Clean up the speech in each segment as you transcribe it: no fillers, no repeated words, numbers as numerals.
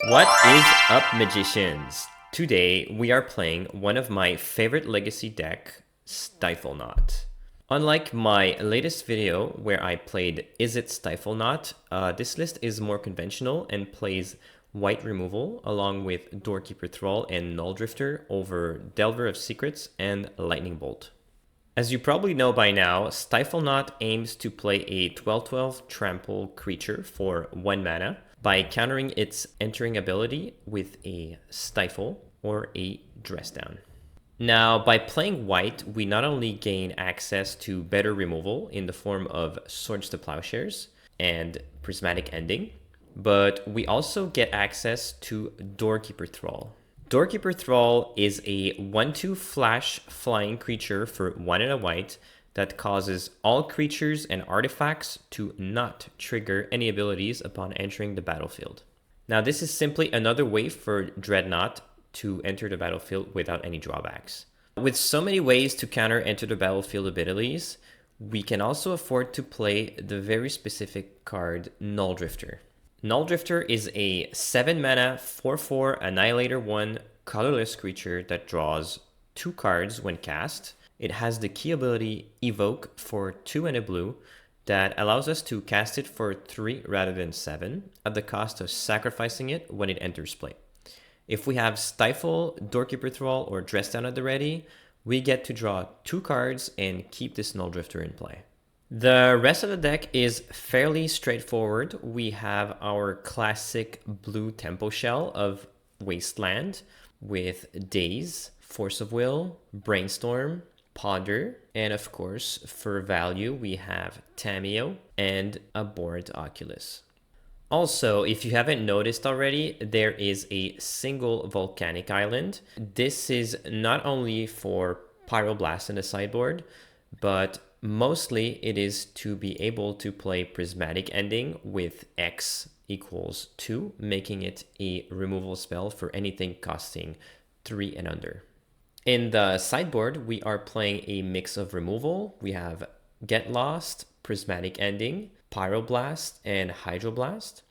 What is up, magicians? Today we are playing one of my favorite legacy deck, Stiflenought. Unlike my latest video where I played Is It Stiflenought, this list is more conventional and plays white removal along with Doorkeeper Thrall and Null Drifter over Delver of Secrets and Lightning Bolt. As you probably know by now, Stiflenought aims to play a 12/12 trample creature for 1 mana by countering its entering ability with a Stifle or a Dress Down. Now, by playing white, we not only gain access to better removal in the form of Swords to Plowshares and Prismatic Ending, but we also get access to Doorkeeper Thrall. Doorkeeper Thrall is a 1/2 flash flying creature for 1 and a white that causes all creatures and artifacts to not trigger any abilities upon entering the battlefield. Now, this is simply another way for Dreadnought to enter the battlefield without any drawbacks. With so many ways to counter enter the battlefield abilities, we can also afford to play the very specific card Null Drifter. Null Drifter is a 7 mana 4/4 Annihilator 1 colorless creature that draws 2 cards when cast. It has the key ability Evoke for 2 and a blue that allows us to cast it for 3 rather than 7 at the cost of sacrificing it when it enters play. If we have Stifle, Doorkeeper Thrall, or Dress Down at the ready, we get to draw 2 cards and keep this Null Drifter in play. The rest of the deck is fairly straightforward. We have our classic blue Tempo Shell of Wasteland with Daze, Force of Will, Brainstorm, Ponder, and of course, for value, we have Tamiyo and Abhorrent Oculus. Also, if you haven't noticed already, there is a single volcanic island. This is not only for Pyroblast in the sideboard, but mostly it is to be able to play Prismatic Ending with X equals 2, making it a removal spell for anything costing 3 and under. In the sideboard, we are playing a mix of removal. We have Get Lost, Prismatic Ending, Pyroblast, and Hydroblast.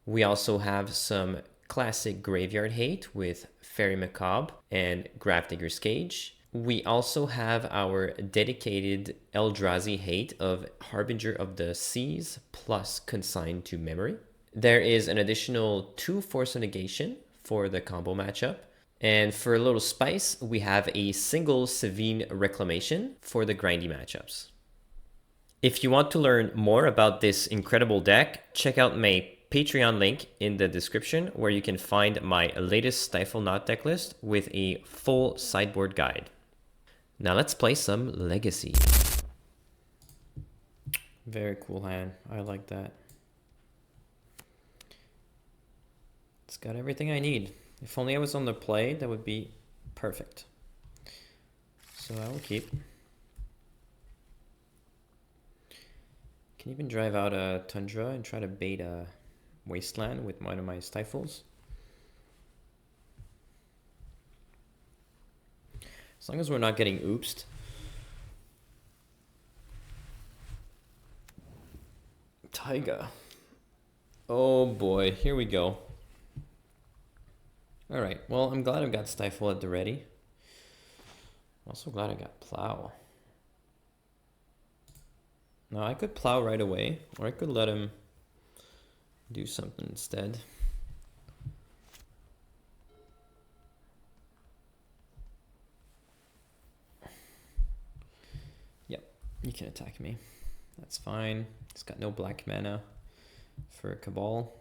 We also have some classic Graveyard Hate with Fairy Macabre and Gravedigger's Cage. We also have our dedicated Eldrazi Hate of Harbinger of the Seas plus Consigned to Memory. There is an additional 2 Force of Negation for the combo matchup. And for a little spice, we have a single Savine Reclamation for the grindy matchups. If you want to learn more about this incredible deck, check out my Patreon link in the description where you can find my latest Stiflenought deck list with a full sideboard guide. Now let's play some Legacy. Very cool hand. I like that. It's got everything I need. If only I was on the play, that would be perfect. So I will keep. Can even drive out a Tundra and try to bait a Wasteland with one of my Stifles. As long as we're not getting oopsed. Taiga. Oh boy, here we go. Alright, well, I'm glad I've got Stifle at the ready. I'm also glad I got Plow. Now, I could Plow right away, or I could let him do something instead. Yep, you can attack me. That's fine. He's got no black mana for Cabal.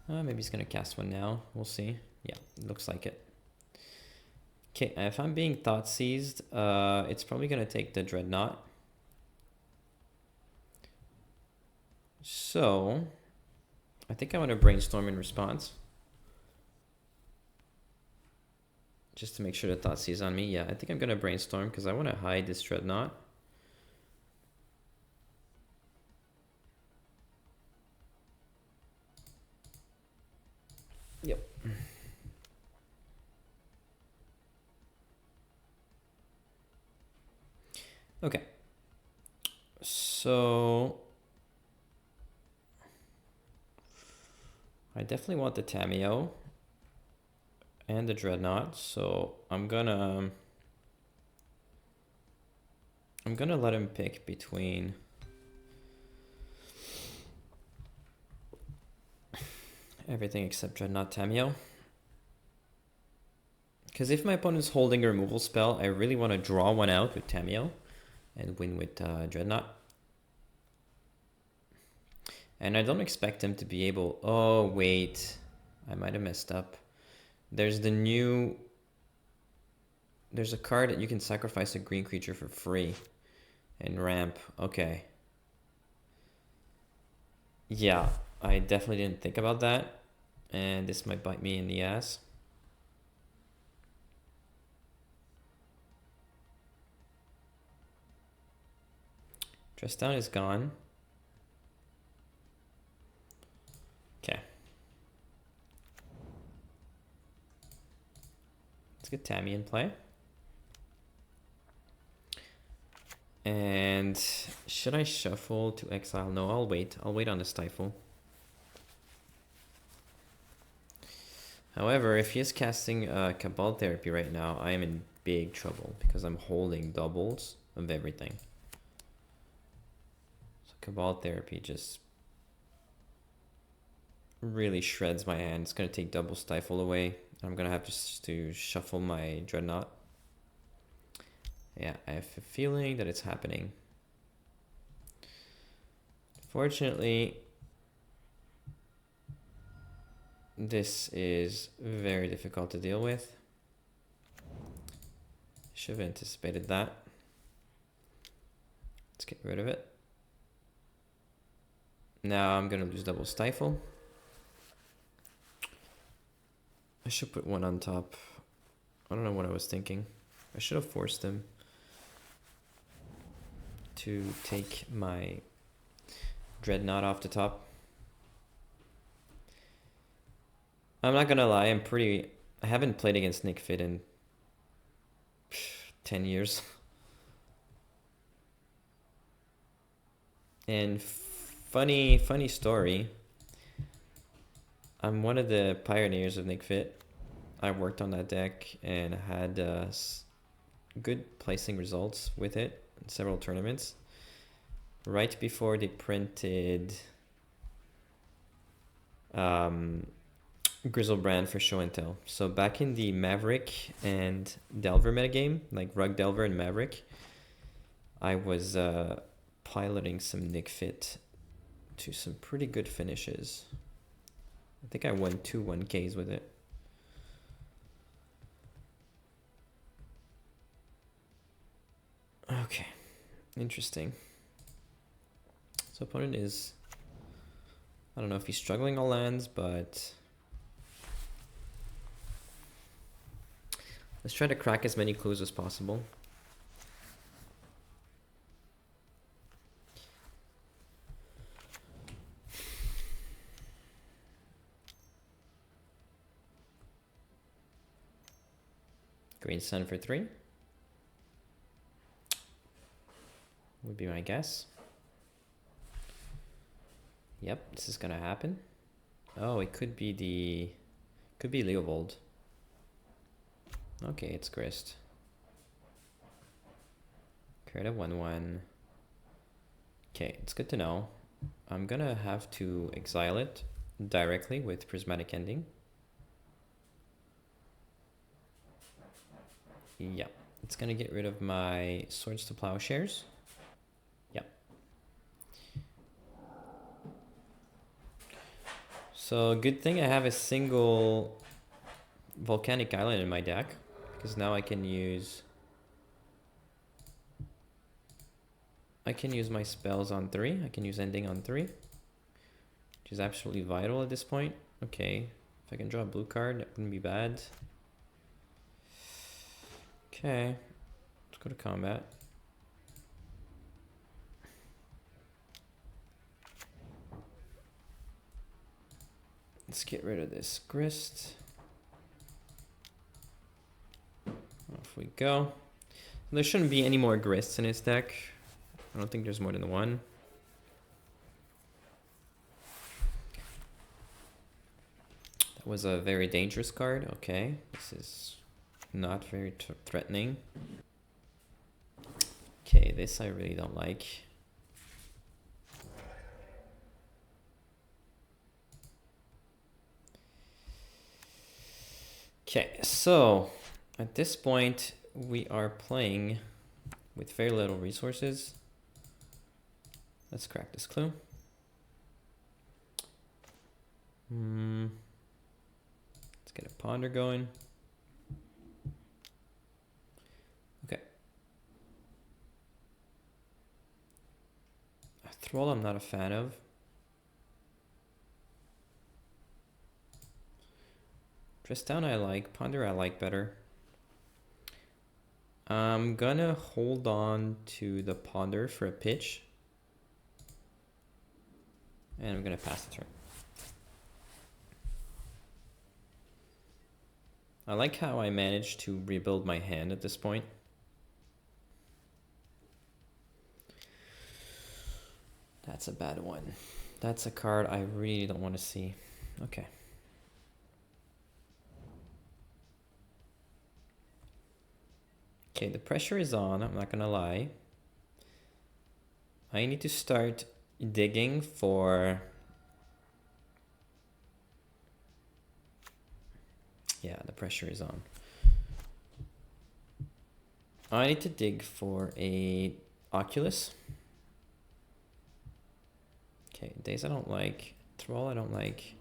Maybe he's going to cast one now. We'll see. Yeah, it looks like it. Okay, if I'm being thought seized, it's probably going to take the Dreadnought. So, I think I want to Brainstorm in response. Just to make sure the thought seize on me. Yeah, I think I'm going to Brainstorm because I want to hide this Dreadnought. Yep. Okay. So I definitely want the Tamiyo and the Dreadnought, so I'm gonna let him pick between everything except Dreadnought Tamiyo. Because if my opponent's holding a removal spell, I really want to draw one out with Tamiyo and win with Dreadnought. And I don't expect him to be able... Oh, wait. I might have messed up. There's a card that you can sacrifice a green creature for free. And ramp. Okay. Yeah, I definitely didn't think about that. And this might bite me in the ass. Dress down is gone. Okay. Let's get Tammy in play. And should I shuffle to exile? No, I'll wait. I'll wait on the Stifle. However, if he is casting Cabal Therapy right now, I am in big trouble because I'm holding doubles of everything. So Cabal Therapy just really shreds my hand. It's going to take double Stifle away. I'm going to have to shuffle my Dreadnought. Yeah, I have a feeling that it's happening. Fortunately, this is very difficult to deal with. Should have anticipated that. Let's get rid of it. Now I'm going to lose double Stifle. I should put one on top. I don't know what I was thinking. I should have forced him to take my Dreadnought off the top. I'm not gonna lie, I haven't played against Nick Fit in 10 years. And funny story, I'm one of the pioneers of Nick Fit. I worked on that deck and had good placing results with it in several tournaments. Right before they printed Grizzlebrand for show and tell. So back in the Maverick and Delver metagame, like Rug Delver and Maverick, I was piloting some Nick Fit to some pretty good finishes. I think I won 2 1Ks with it. Okay, interesting. So opponent is, I don't know if he's struggling all lands, but let's try to crack as many clues as possible. Green Sun for 3 would be my guess. Yep, this is gonna happen. Oh, it could be Leovold. Okay, it's Grist. Create a 1/1. Okay, it's good to know. I'm gonna have to exile it directly with Prismatic Ending. Yeah, it's gonna get rid of my Swords to Plowshares. Yep. So good thing I have a single Volcanic Island in my deck, because now I can use my spells on 3. I can use Ending on 3, which is absolutely vital at this point. Okay, if I can draw a blue card, that wouldn't be bad. Okay, let's go to combat. Let's get rid of this Grist. Off we go. There shouldn't be any more Grists in his deck. I don't think there's more than one. was a very dangerous card. Okay, this is not very threatening. Okay, this I really don't like. Okay, so at this point we are playing with very little resources. Let's crack this clue. Let's get a ponder going. Okay. A thrall I'm not a fan of. Tristown I like, ponder I like better. I'm gonna hold on to the ponder for a pitch. And I'm gonna pass the turn. I like how I managed to rebuild my hand at this point. That's a bad one. That's a card I really don't want to see. Okay. Okay, the pressure is on, I'm not gonna lie. I need to start digging for... Yeah, the pressure is on. I need to dig for a Oculus. Okay, Days I don't like. Thrall I don't like.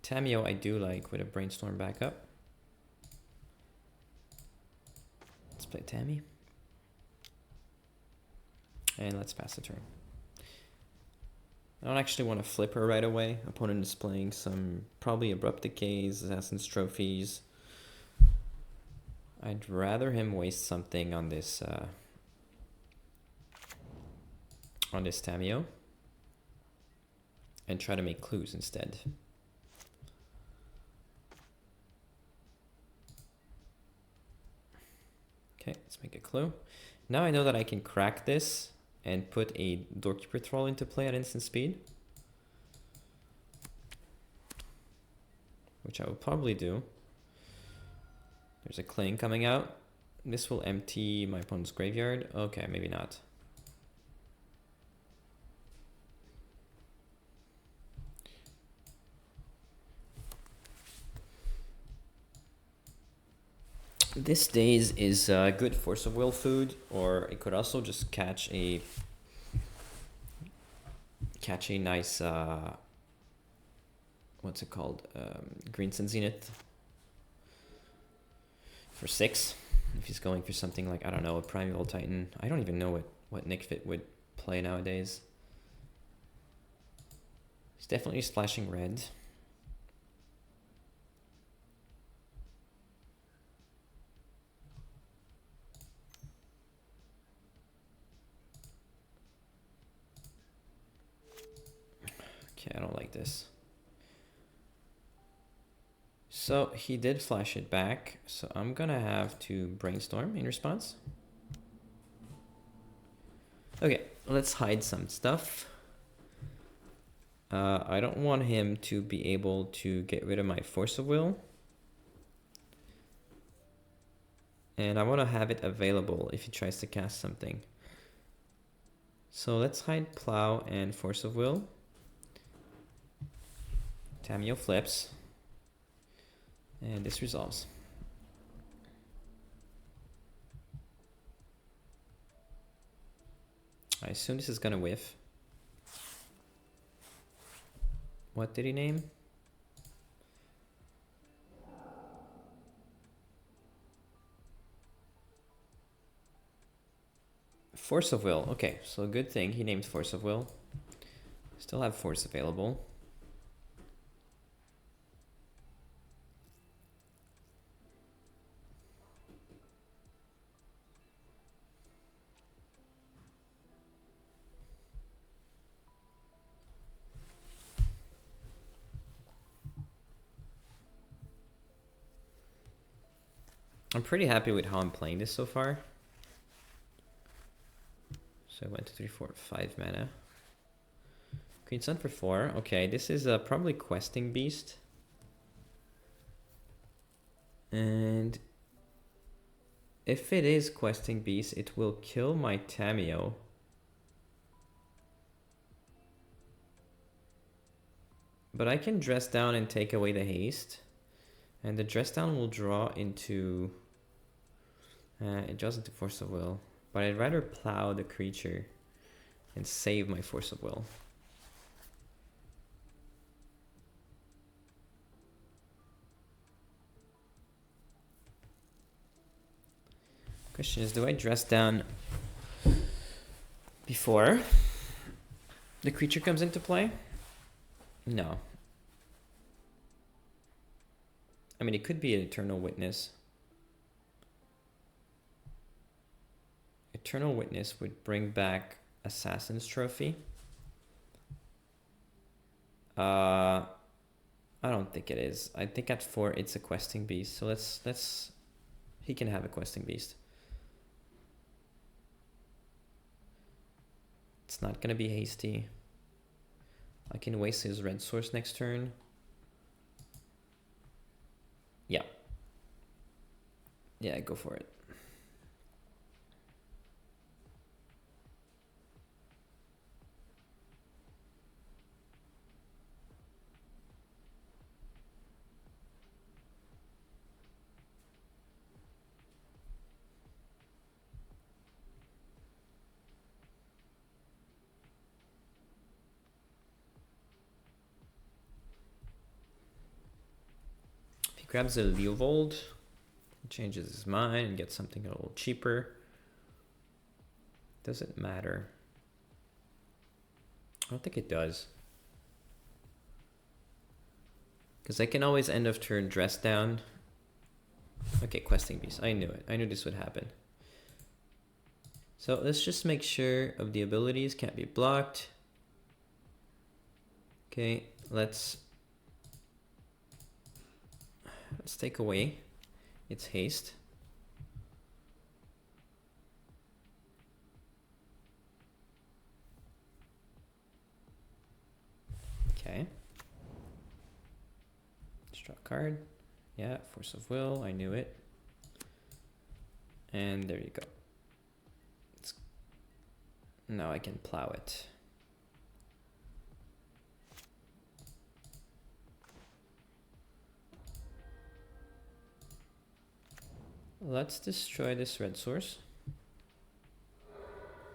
Tamiyo I do like with a Brainstorm backup. Let's play Tammy. And let's pass the turn. I don't actually want to flip her right away. Opponent is playing some probably Abrupt Decays, Assassin's Trophies. I'd rather him waste something on this Tamiyo and try to make clues instead. Okay, let's make a clue. Now I know that I can crack this and put a Doorkeeper Thrall into play at instant speed, which I will probably do. There's a Cling coming out. This will empty my opponent's graveyard. Okay, maybe not. This Days is good Force of Will food, or it could also just catch a nice what's it called, Green Sun Zenith for 6 if he's going for something like, I don't know, a Primeval Titan. I don't even know what Nick Fit would play nowadays. He's definitely splashing red. Okay, I don't like this. So he did flash it back, so I'm gonna have to Brainstorm in response. Okay, let's hide some stuff. I don't want him to be able to get rid of my Force of Will. And I want to have it available if he tries to cast something. So let's hide Plow and Force of Will. Tamiyo flips. And this resolves. I assume this is gonna whiff. What did he name? Force of Will. Okay, so good thing he named Force of Will. Still have Force available. I'm pretty happy with how I'm playing this so far. So I went to 3, 4, 5 mana. Green Sun for 4. Okay, this is probably Questing Beast. And if it is Questing Beast, it will kill my Tameo. But I can dress down and take away the haste. And the dress down will draw into... it draws into Force of Will. But I'd rather plow the creature and save my Force of Will. Question is, do I dress down before the creature comes into play? No. I mean, it could be an Eternal Witness. Eternal Witness would bring back Assassin's Trophy. I don't think it is. I think at 4 it's a Questing Beast. So let's he can have a Questing Beast. It's not gonna be hasty. I can waste his red source next turn. Yeah. Yeah, go for it. Grabs a Leovold, changes his mind and gets something a little cheaper. Does it matter? I don't think it does. Because I can always end of turn dress down. Okay, Questing Beast. I knew it. I knew this would happen. So let's just make sure of the abilities can't be blocked. Okay, let's take away its haste. Okay. Let's draw a card. Yeah, Force of Will, I knew it. And there you go. Now I can plow it. Let's destroy this red source,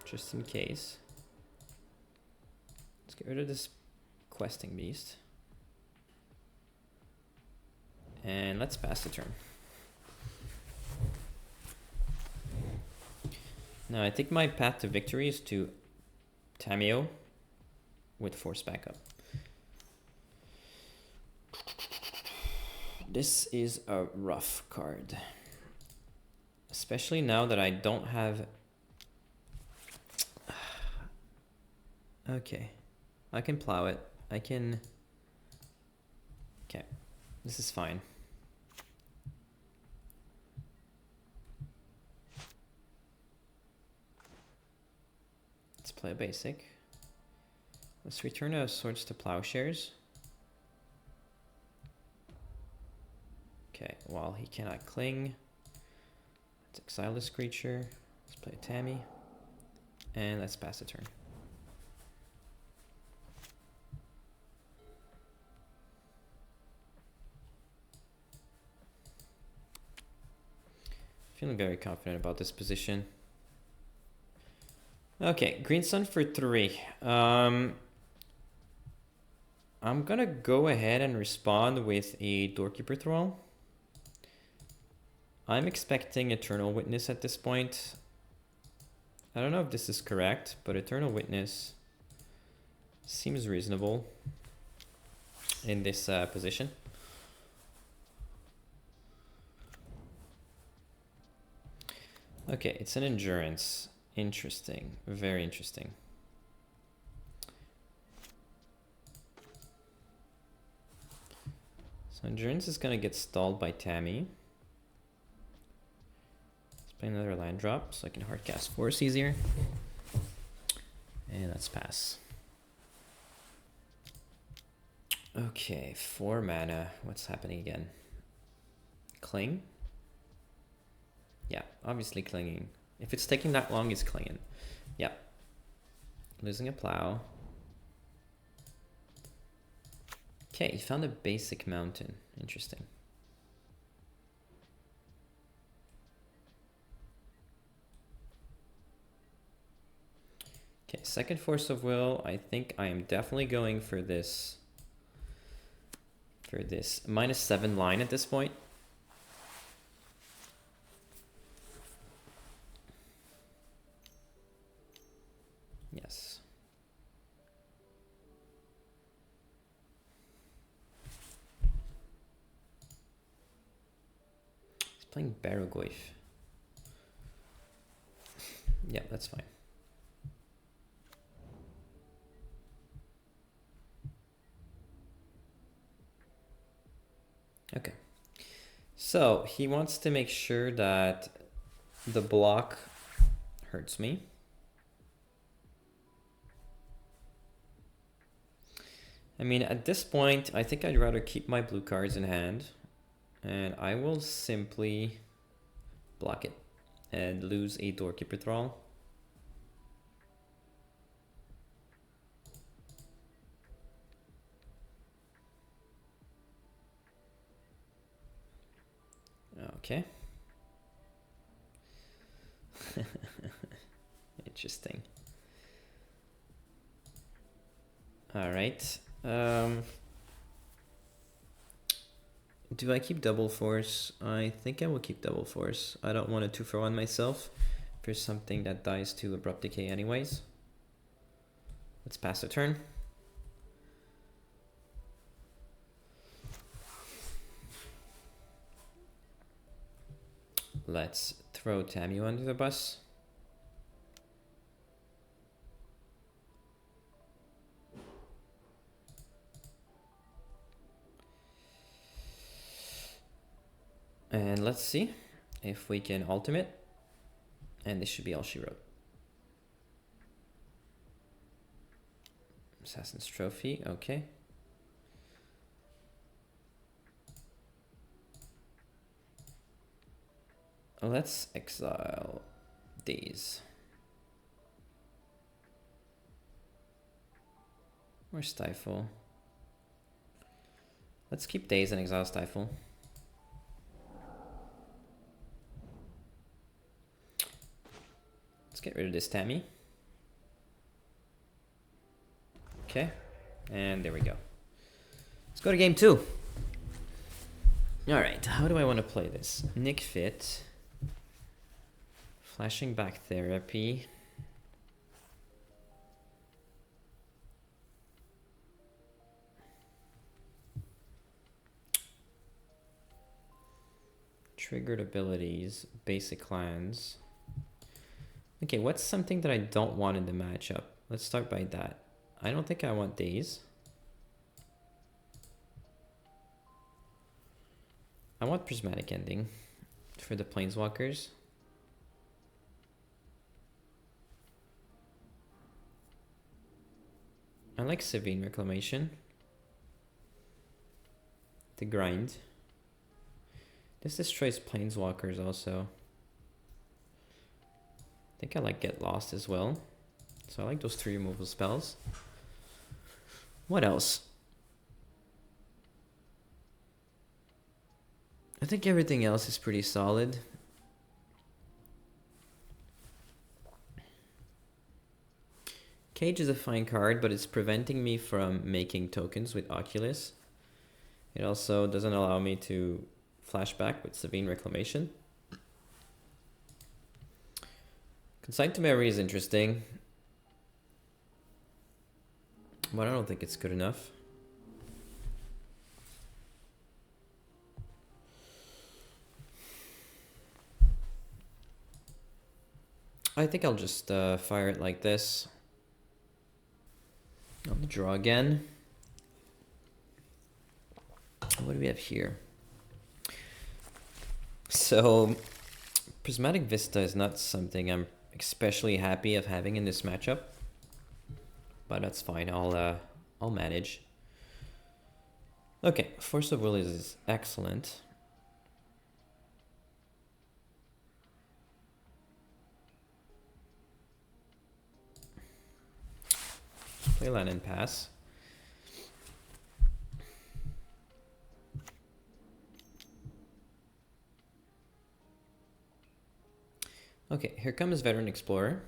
just in case. Let's get rid of this Questing Beast. And let's pass the turn. Now I think my path to victory is to Tameo with Force backup. This is a rough card. Especially now that I don't have... Okay. I can plow it. I can... Okay. This is fine. Let's play a basic. Let's return our swords to plowshares. Okay, while he cannot cling. Let's exile this creature. Let's play a Tammy. And let's pass the turn. Feeling very confident about this position. Okay, green sun for 3. I'm gonna go ahead and respond with a Doorkeeper Thrall. I'm expecting Eternal Witness at this point. I don't know if this is correct, but Eternal Witness seems reasonable in this position. Okay, it's an Endurance. Interesting, very interesting. So Endurance is gonna get stalled by Tammy. Play another land drop so I can hardcast Force easier. And let's pass. Okay, 4 mana. What's happening again? Cling? Yeah, obviously clinging. If it's taking that long, it's clinging. Yeah. Losing a plow. Okay, he found a basic mountain. Interesting. Okay, second force of will. I think I am definitely going for this -7 line at this point. Yes. He's playing Barogoyf. Yeah, that's fine. Okay. So he wants to make sure that the block hurts me. I mean, at this point, I think I'd rather keep my blue cards in hand, and I will simply block it and lose a Doorkeeper Thrall. Okay. Interesting. All right. Do I keep double force? I think I will keep double force. I don't want a 2-for-1 myself for something that dies to abrupt decay anyways. Let's pass the turn. Let's throw Tamu under the bus. And let's see if we can ultimate. And this should be all she wrote. Assassin's Trophy, okay. Let's exile Daze. Or Stifle. Let's keep Daze and exile Stifle. Let's get rid of this Tammy. Okay, and there we go. Let's go to game 2. All right, how do I want to play this? Nick Fit. Flashing back therapy. Triggered abilities, basic clans. Okay, what's something that I don't want in the matchup? Let's start by that. I don't think I want Daze. I want Prismatic Ending for the Planeswalkers. I like Savine Reclamation. The grind. This destroys Planeswalkers also. I think I like Get Lost as well. So I like those 3 removal spells. What else? I think everything else is pretty solid. Cage is a fine card, but it's preventing me from making tokens with Oculus. It also doesn't allow me to flashback with Savine Reclamation. Consigned to Memory is interesting, but I don't think it's good enough. I think I'll just fire it like this. I'll draw again. What do we have here? So, Prismatic Vista is not something I'm especially happy of having in this matchup, but that's fine. I'll manage. Okay, Force of Will is excellent. Play land and pass. Okay, here comes Veteran Explorer.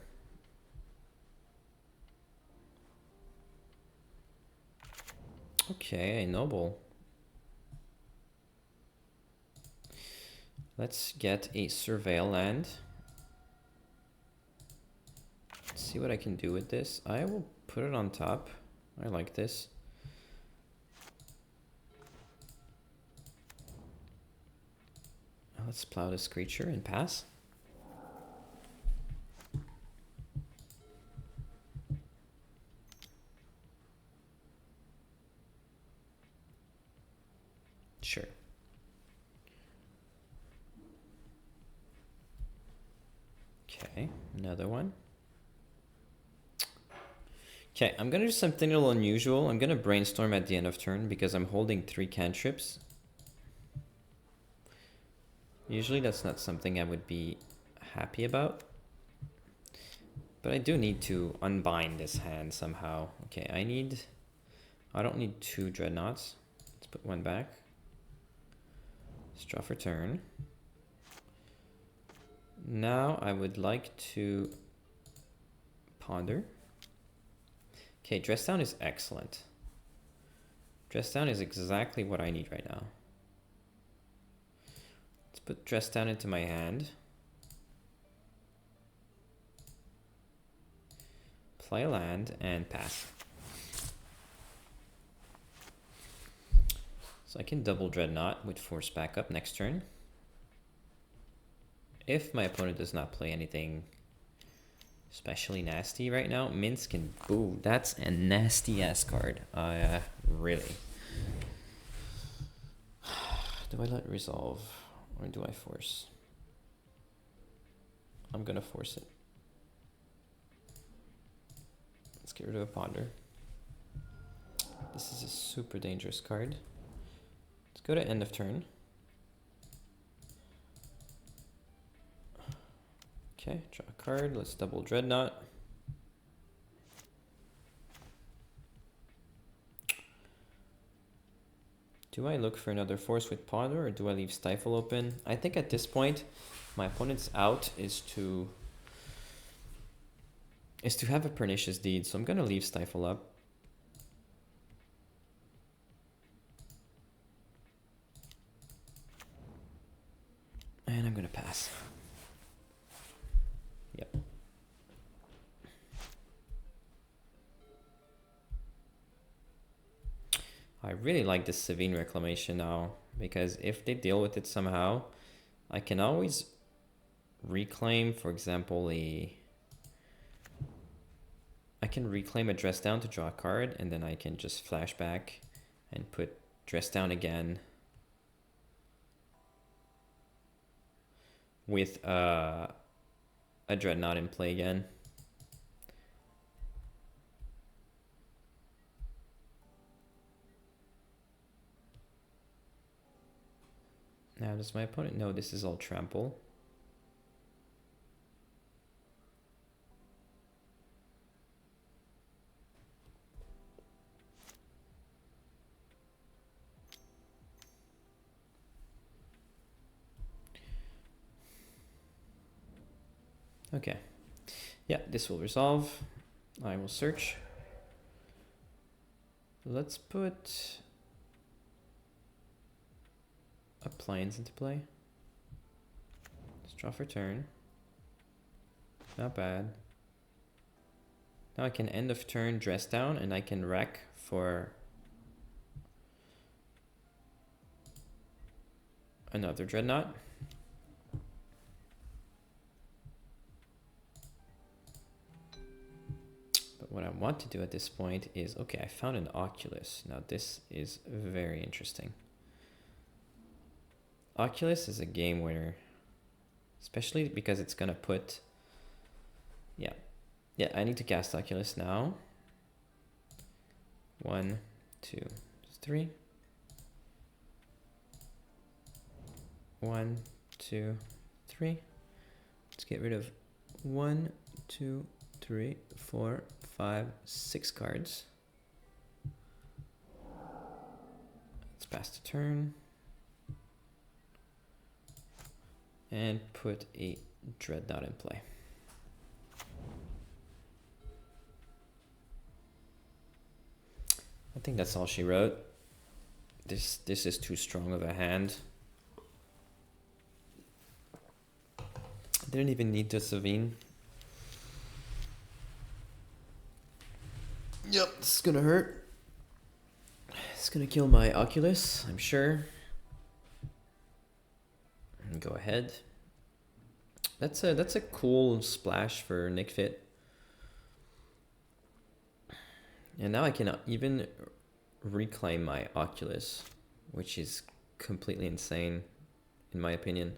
Okay, a noble. Let's get a surveil land. Let's see what I can do with this. I will put it on top. I like this. Let's plow this creature and pass. Sure. Okay, another one. Okay, I'm gonna do something a little unusual. I'm gonna brainstorm at the end of turn because I'm holding 3 cantrips. Usually that's not something I would be happy about. But I do need to unbind this hand somehow. Okay, I don't need 2 dreadnoughts. Let's put 1 back. Let's draw for turn. Now I would like to ponder. Okay, dress down is excellent. Dress down is exactly what I need right now. Let's put dress down into my hand. Play a land and pass. So I can double Dreadnought with force backup next turn. If my opponent does not play anything especially nasty right now, Minsk can... Ooh, that's a nasty ass card. Really. Do I let resolve or do I force? I'm gonna force it. Let's get rid of a ponder. This is a super dangerous card. Let's go to end of turn. Okay, draw a card. Let's double Dreadnought. Do I look for another force with ponder or do I leave Stifle open? I think at this point, my opponent's out is to have a Pernicious Deed, so I'm gonna leave Stifle up. And I'm gonna pass. Yep. I really like this Savine Reclamation now, because if they deal with it somehow, I can always reclaim, for example, I can reclaim a dress down to draw a card, and then I can just flash back and put dress down again with a Dreadnought in play again. Now, does my opponent know this is all trample? Okay. Yeah, this will resolve. I will search. Let's put a Plains into play. Let's draw for turn. Not bad. Now I can end of turn dress down and I can wreck for another Dreadnought. But what I want to do at this point is, okay, I found an Oculus. Now this is very interesting. Oculus is a game winner, especially because it's gonna put, yeah, I need to cast Oculus now. 1, 2, 3. 1, 2, 3. Let's get rid of 1, 2, 3, 4, 5, 6 cards. Let's pass the turn. And put a Dreadnought in play. I think that's all she wrote. This is too strong of a hand. I didn't even need to Savine. Yep, this is gonna hurt. It's gonna kill my Oculus, I'm sure. And go ahead. That's a cool splash for Nick Fit. And now I can even reclaim my Oculus, which is completely insane, in my opinion.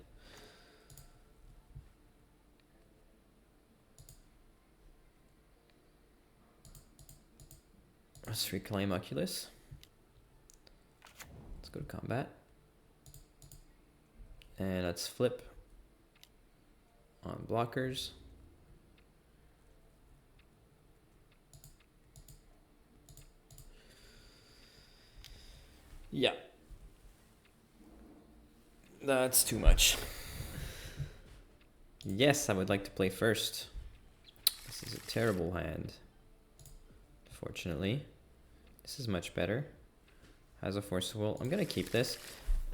Let's reclaim Oculus. Let's go to combat. And let's flip on blockers. Yeah. That's too much. Yes, I would like to play first. This is a terrible hand. Fortunately. This is much better. Has a Force of Will. I'm gonna keep this.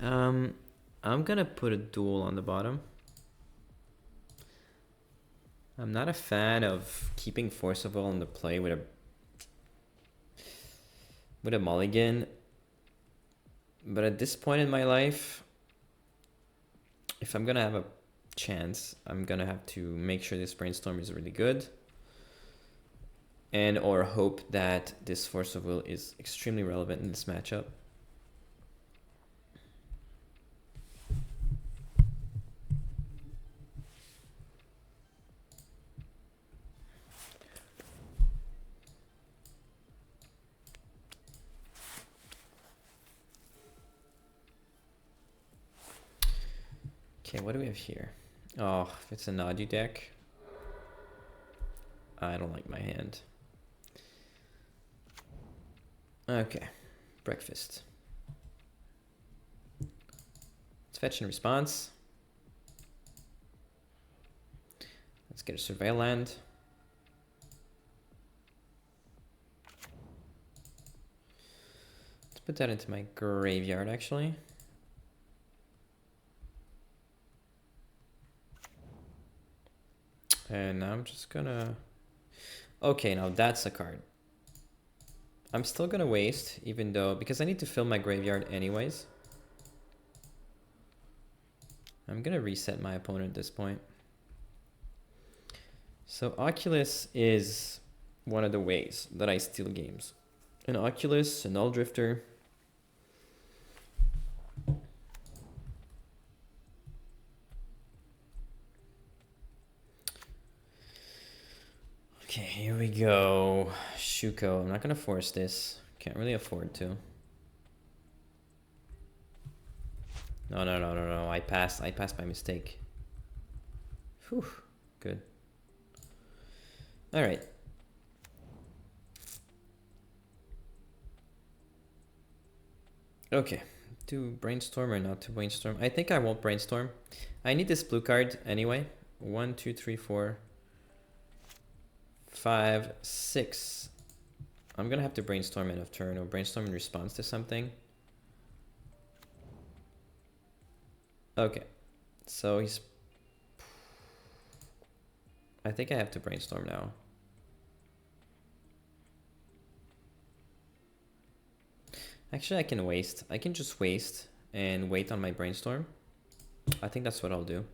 I'm gonna put a duel on the bottom. I'm not a fan of keeping Force of Will in the play with a mulligan. But at this point in my life, if I'm gonna have a chance, I'm gonna have to make sure this Brainstorm is really good. And or hope that this Force of Will is extremely relevant in this matchup. Okay, what do we have here? Oh, if it's a Nadu deck, I don't like my hand. Okay, breakfast. Let's fetch and response. Let's get a Surveil land. Let's put that into my graveyard, actually. And now I'm just gonna... Okay, now that's a card. I'm still gonna waste, even though... Because I need to fill my graveyard anyways. I'm gonna reset my opponent at this point. So Oculus is one of the ways that I steal games. An Oculus, a Null Drifter. Okay, here we go. Shuko. I'm not gonna force this. Can't really afford to. No. I passed by mistake. Whew. Good. All right. Okay. To brainstorm or not to brainstorm? I think I won't brainstorm. I need this blue card anyway. 1, 2, 3, 4, 5, 6. I'm gonna have to brainstorm end of turn or brainstorm in response to something. Okay. So he's... I think I have to brainstorm now. Actually, I can waste. I can just waste and wait on my brainstorm. I think that's what I'll do.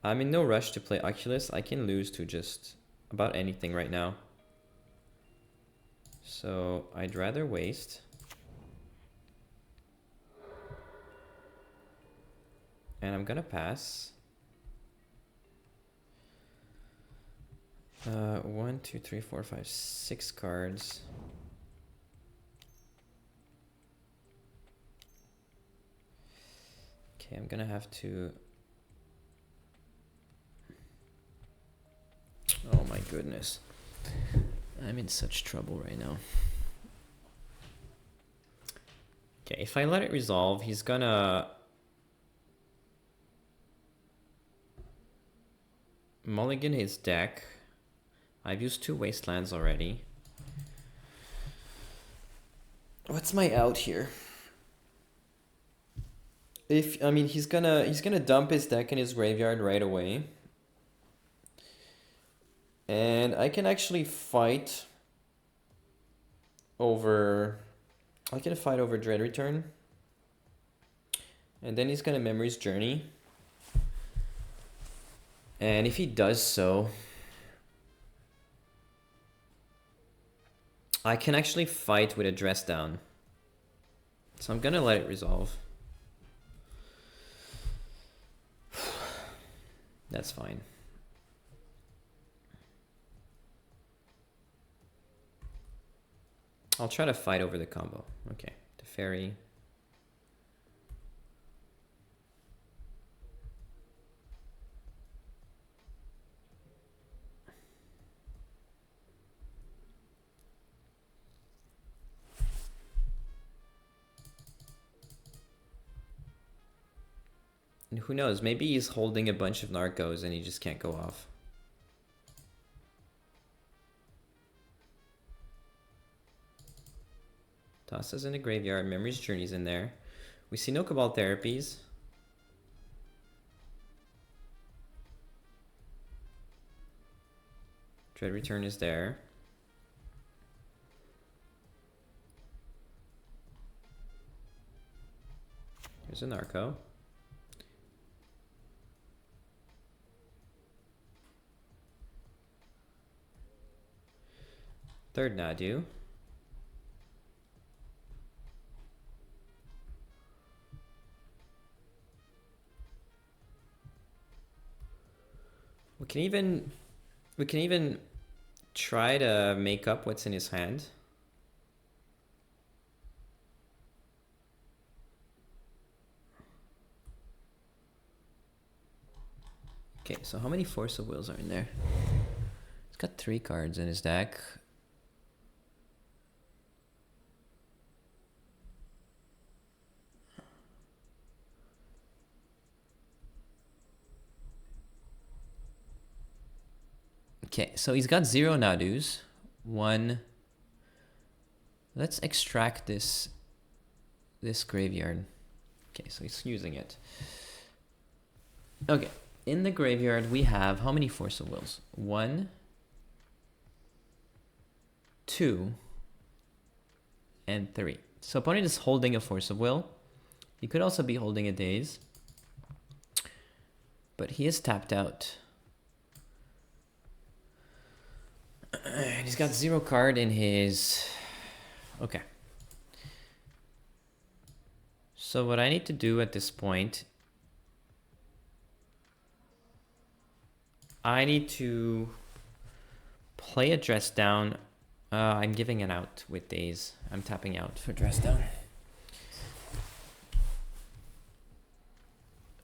I'm in no rush to play Oculus. I can lose to just about anything right now. So I'd rather waste. And I'm gonna pass. 1, 2, 3, 4, 5, 6 cards. Okay, I'm gonna have to... Oh my goodness. I'm in such trouble right now. Okay, if I let it resolve, he's gonna mulligan his deck. I've used 2 wastelands already. What's my out here? I mean he's gonna dump his deck in his graveyard right away. And I can actually fight over Dread Return. And then he's gonna Memory's Journey. And if he does so, I can actually fight with a dress down. So I'm gonna let it resolve. That's fine. I'll try to fight over the combo. Okay, the fairy. And who knows, maybe he's holding a bunch of narcos and he just can't go off. Tossa's in the graveyard, Memory's Journey's in there. We see no Cabal Therapies. Dread Return is there. Here's a narco. Third Nadu. We can even try to make up what's in his hand. Okay, so how many Force of Wills are in there? He's got 3 cards in his deck. Okay, so he's got 0 Nadus. 1. Let's extract this graveyard. Okay, so he's using it. Okay, in the graveyard we have how many Force of Wills? 1, 2, and 3. So opponent is holding a Force of Will. He could also be holding a Daze. But he is tapped out. And he's got 0 card in his... Okay. So what I need to do at this point... I need to play a dress down. I'm giving it out with Daze. I'm tapping out for dress down.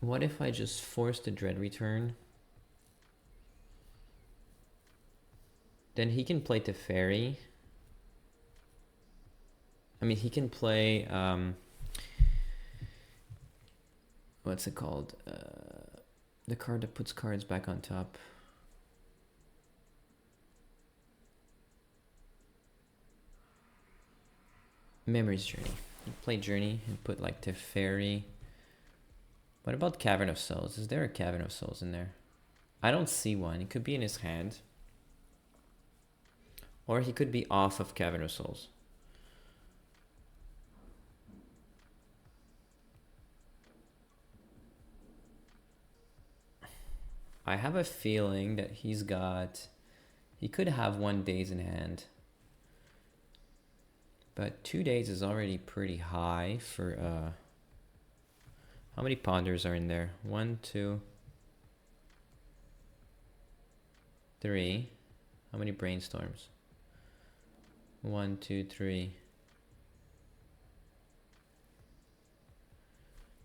What if I just force the Dread Return? Then he can play Teferi. I mean, he can play... what's it called? The card that puts cards back on top. Memory's Journey. You play Journey and put like Teferi. What about Cavern of Souls? Is there a Cavern of Souls in there? I don't see one. It could be in his hand. Or he could be off of Cavern of Souls. I have a feeling that he could have 1 Daze in hand. But 2 days is already pretty high for, how many Ponders are in there? 1, 2, 3. How many Brainstorms? 1, 2, 3.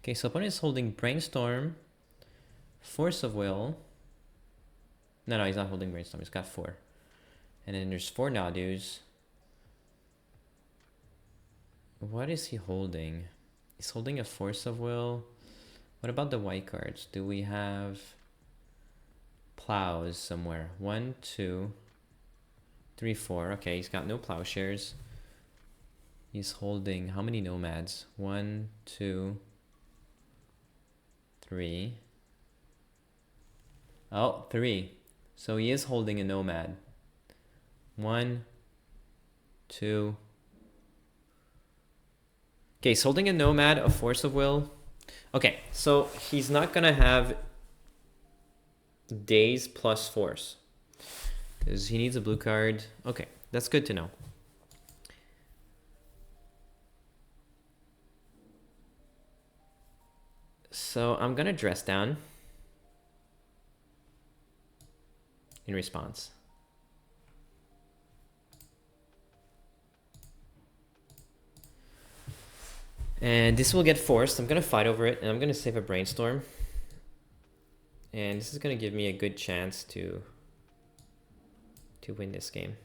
Okay, so opponent is holding Brainstorm, Force of Will. No, he's not holding Brainstorm. He's got 4. And then there's 4 Nadus. What is he holding? He's holding a Force of Will. What about the white cards? Do we have plows somewhere? 1, 2, 3, 4. Okay, he's got no plowshares. He's holding how many nomads? 1, 2, 3. Oh, 3. So he is holding a nomad. 1, 2. Okay, he's holding a nomad, a Force of Will. Okay, so he's not gonna have days plus force because he needs a blue card. Okay, that's good to know. So I'm gonna dress down in response. And this will get forced. I'm gonna fight over it, and I'm gonna save a brainstorm. And this is gonna give me a good chance to win this game.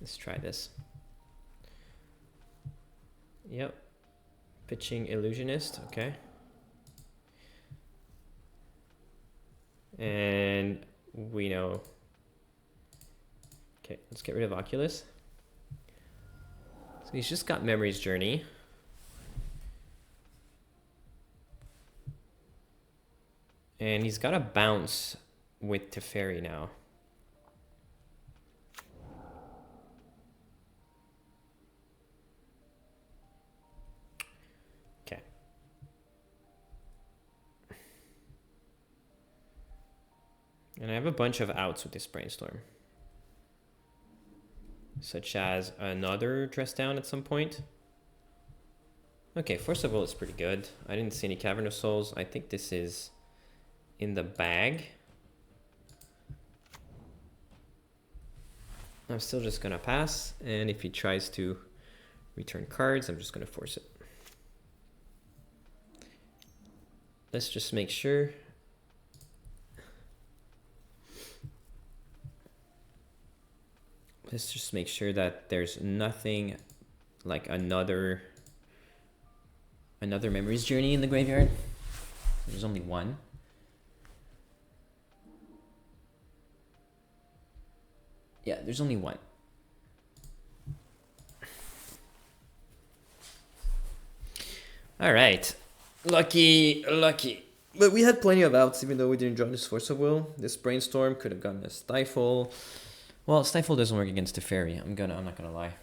Let's try this. Yep. Pitching Illusionist, okay. And we know. Okay, let's get rid of Oculus. So he's just got Memory's Journey. And he's got a bounce with Teferi now. Okay. And I have a bunch of outs with this brainstorm. Such as another dress down at some point. Okay, first of all, it's pretty good. I didn't see any Cavern of Souls. I think this is in the bag. I'm still just gonna pass, and if he tries to return cards, I'm just gonna force it. Let's just make sure. Let's just make sure that there's nothing like another Memory's Journey in the graveyard. There's only one. Yeah, there's only one. All right. Lucky. But we had plenty of outs, even though we didn't draw this Force of Will. This brainstorm could have gotten a Stifle. Well, Stifle doesn't work against Teferi. I'm not gonna lie.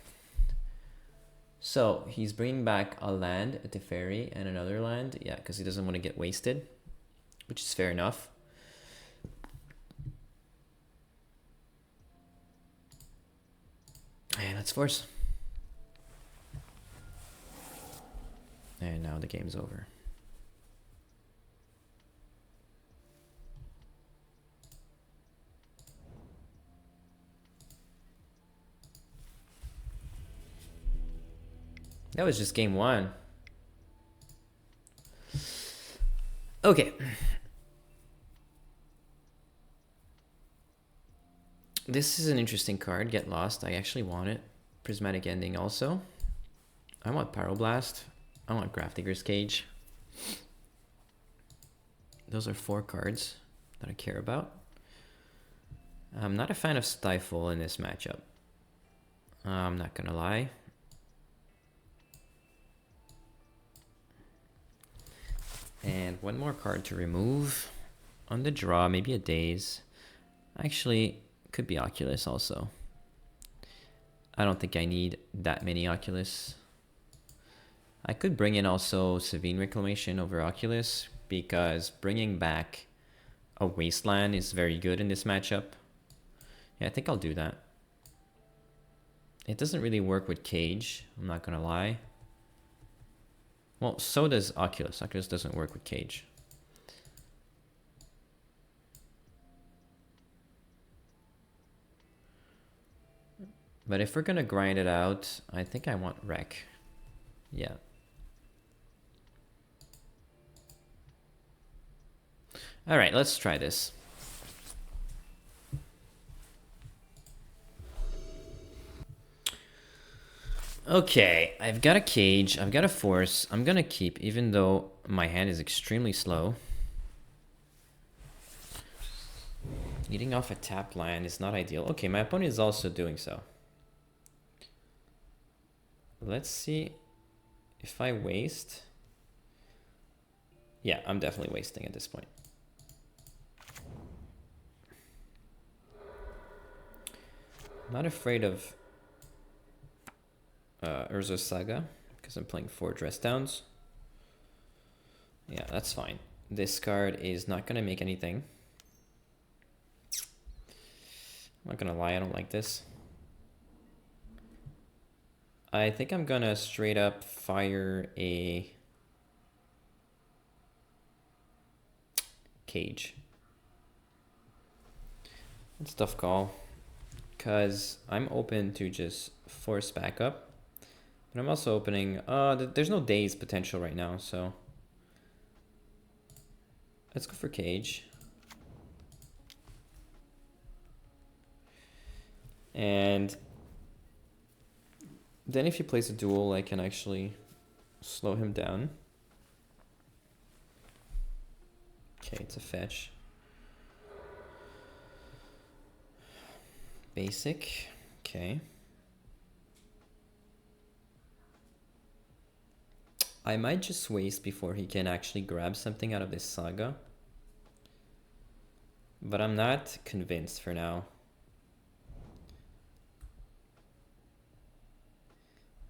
So he's bringing back a land, a Teferi, and another land. Yeah, because he doesn't want to get wasted, which is fair enough. And let's force. And now the game's over. That was just game one. Okay. This is an interesting card, Get Lost. I actually want it. Prismatic Ending also. I want Pyroblast. I want Grafdigger's Cage. Those are 4 cards that I care about. I'm not a fan of Stifle in this matchup. I'm not gonna lie. And one more card to remove. On the draw, maybe a Daze. Actually, could be Oculus also. I don't think I need that many Oculus. I could bring in also Savine Reclamation over Oculus, because bringing back a Wasteland is very good in this matchup. Yeah, I think I'll do that. It doesn't really work with Cage, I'm not gonna lie. Well, so does Oculus. Oculus doesn't work with Cage. But if we're gonna grind it out, I think I want Wreck. Yeah. All right, let's try this. Okay, I've got a cage, I've got a force. I'm gonna keep, even though my hand is extremely slow. Leading off a tapped land is not ideal. Okay, my opponent is also doing so. Let's see if I waste. Yeah, I'm definitely wasting at this point. I'm not afraid of Urza Saga because I'm playing 4 dress downs. Yeah, that's fine. This card is not going to make anything. I'm not going to lie, I don't like this. I think I'm going to straight up fire a cage. It's a tough call because I'm open to just force backup. But I'm also opening, there's no daze potential right now, so let's go for cage. And then if he plays a duel, I can actually slow him down. Okay, it's a fetch. Basic, okay. I might just waste before he can actually grab something out of this saga. But I'm not convinced for now.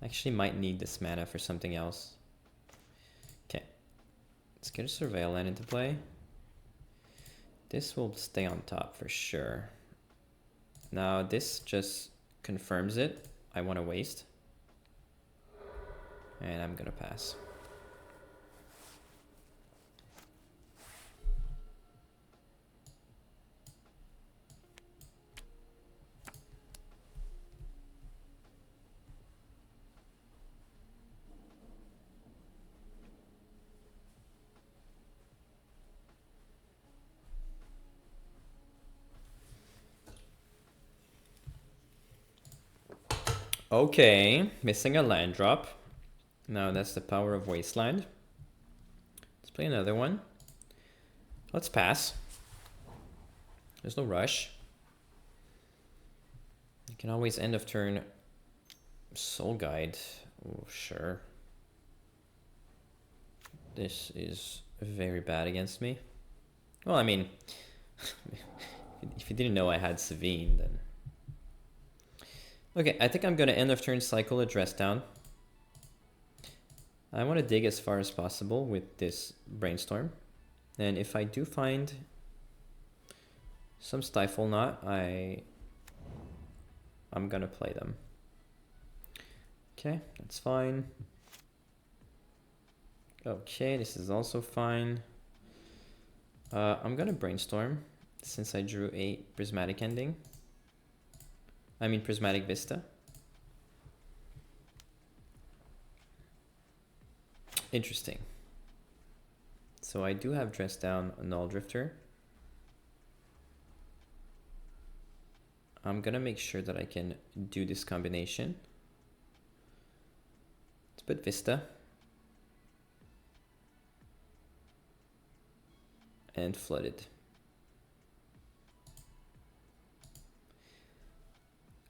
Actually might need this mana for something else. Okay. Let's get a Surveil Land into play. This will stay on top for sure. Now this just confirms it. I want to waste. And I'm gonna pass. Okay, missing a land drop. Now that's the power of Wasteland. Let's play another one. Let's pass. There's no rush. You can always end of turn Soul Guide. Oh, sure. This is very bad against me. Well, I mean, if you didn't know I had Savine, then... Okay, I think I'm gonna end of turn cycle a dress down. I want to dig as far as possible with this Brainstorm. And if I do find some Stiflenought, I'm gonna play them. Okay, that's fine. Okay, this is also fine. I'm gonna Brainstorm since I drew a Prismatic Ending. I mean Prismatic Vista. Interesting. So I do have dressed down a Null Drifter. I'm gonna make sure that I can do this combination. Let's put Vista. And Flooded.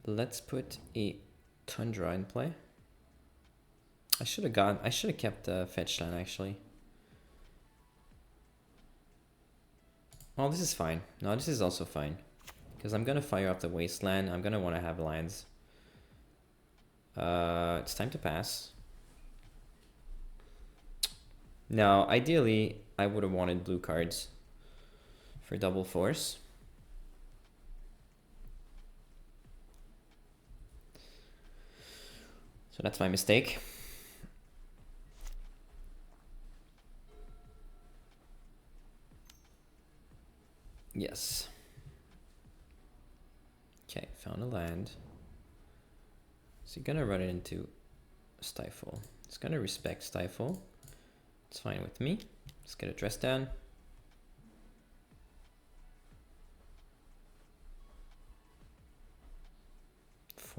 Let's put a Tundra in play. I should have kept the fetch land actually. Well, this is fine. No, this is also fine. Because I'm gonna fire up the Wasteland. I'm gonna want to have lands. It's time to pass. Now, ideally, I would have wanted blue cards for double force. So that's my mistake. Yes. Okay, found a land. So you're gonna run it into Stifle. It's gonna respect Stifle. It's fine with me. Let's get a dress down.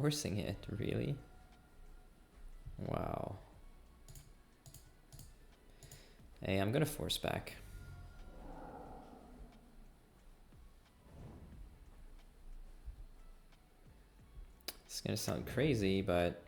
forcing it, really? Wow. Hey, I'm gonna force back. It's gonna sound crazy, but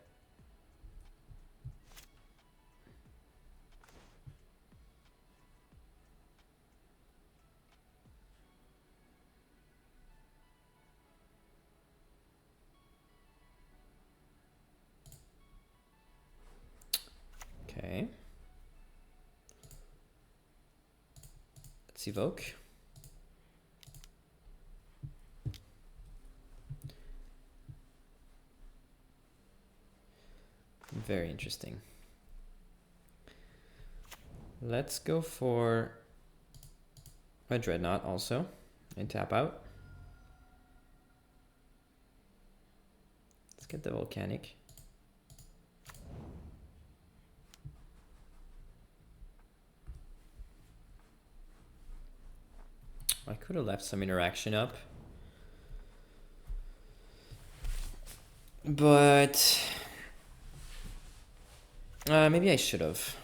okay. Let's evoke. Very interesting. Let's go for a Dreadnought also and tap out. Let's get the Volcanic. I could have left some interaction up, but maybe I should have.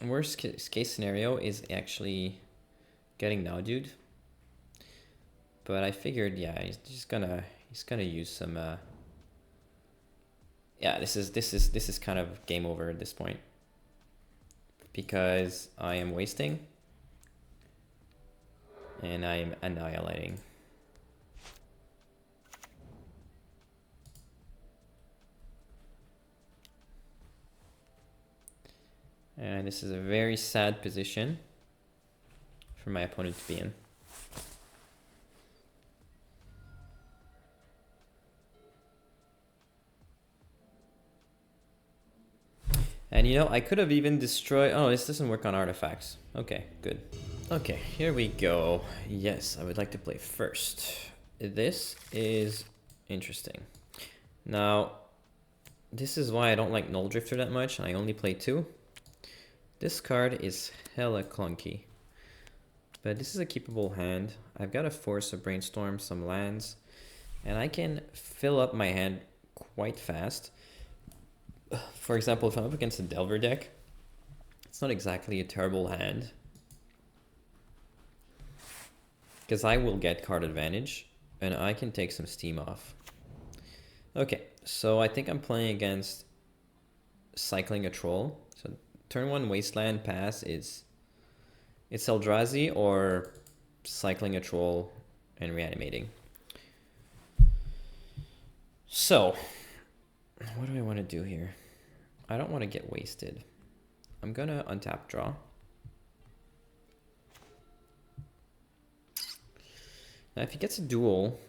Worst case scenario is actually getting now, dude. But I figured, yeah, he's gonna use some. Yeah, this is kind of game over at this point because I am wasting and I am annihilating. And this is a very sad position for my opponent to be in. And you know, I could have even destroyed... Oh, this doesn't work on artifacts. Okay, good. Okay, here we go. Yes, I would like to play first. This is interesting. Now, this is why I don't like Null Drifter that much. I only play 2. This card is hella clunky. But this is a keepable hand. I've got to force a Brainstorm, some lands. And I can fill up my hand quite fast. For example, if I'm up against a Delver deck, it's not exactly a terrible hand. Because I will get card advantage. And I can take some steam off. Okay, so I think I'm playing against Cycling a Troll. So turn 1 Wasteland pass is... It's Eldrazi or Cycling a Troll and Reanimating. So, what do I want to do here? I don't want to get wasted. I'm going to untap draw. Now, if he gets a duel...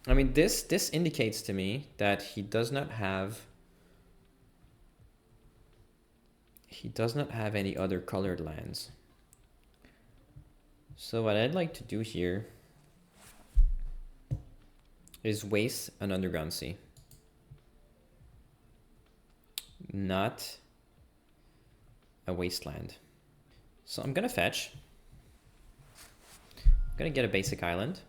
I mean, this indicates to me that he does not have any other colored lands. So what I'd like to do here is waste an Underground Sea. Not a wasteland. So I'm gonna fetch. I'm gonna get a basic island.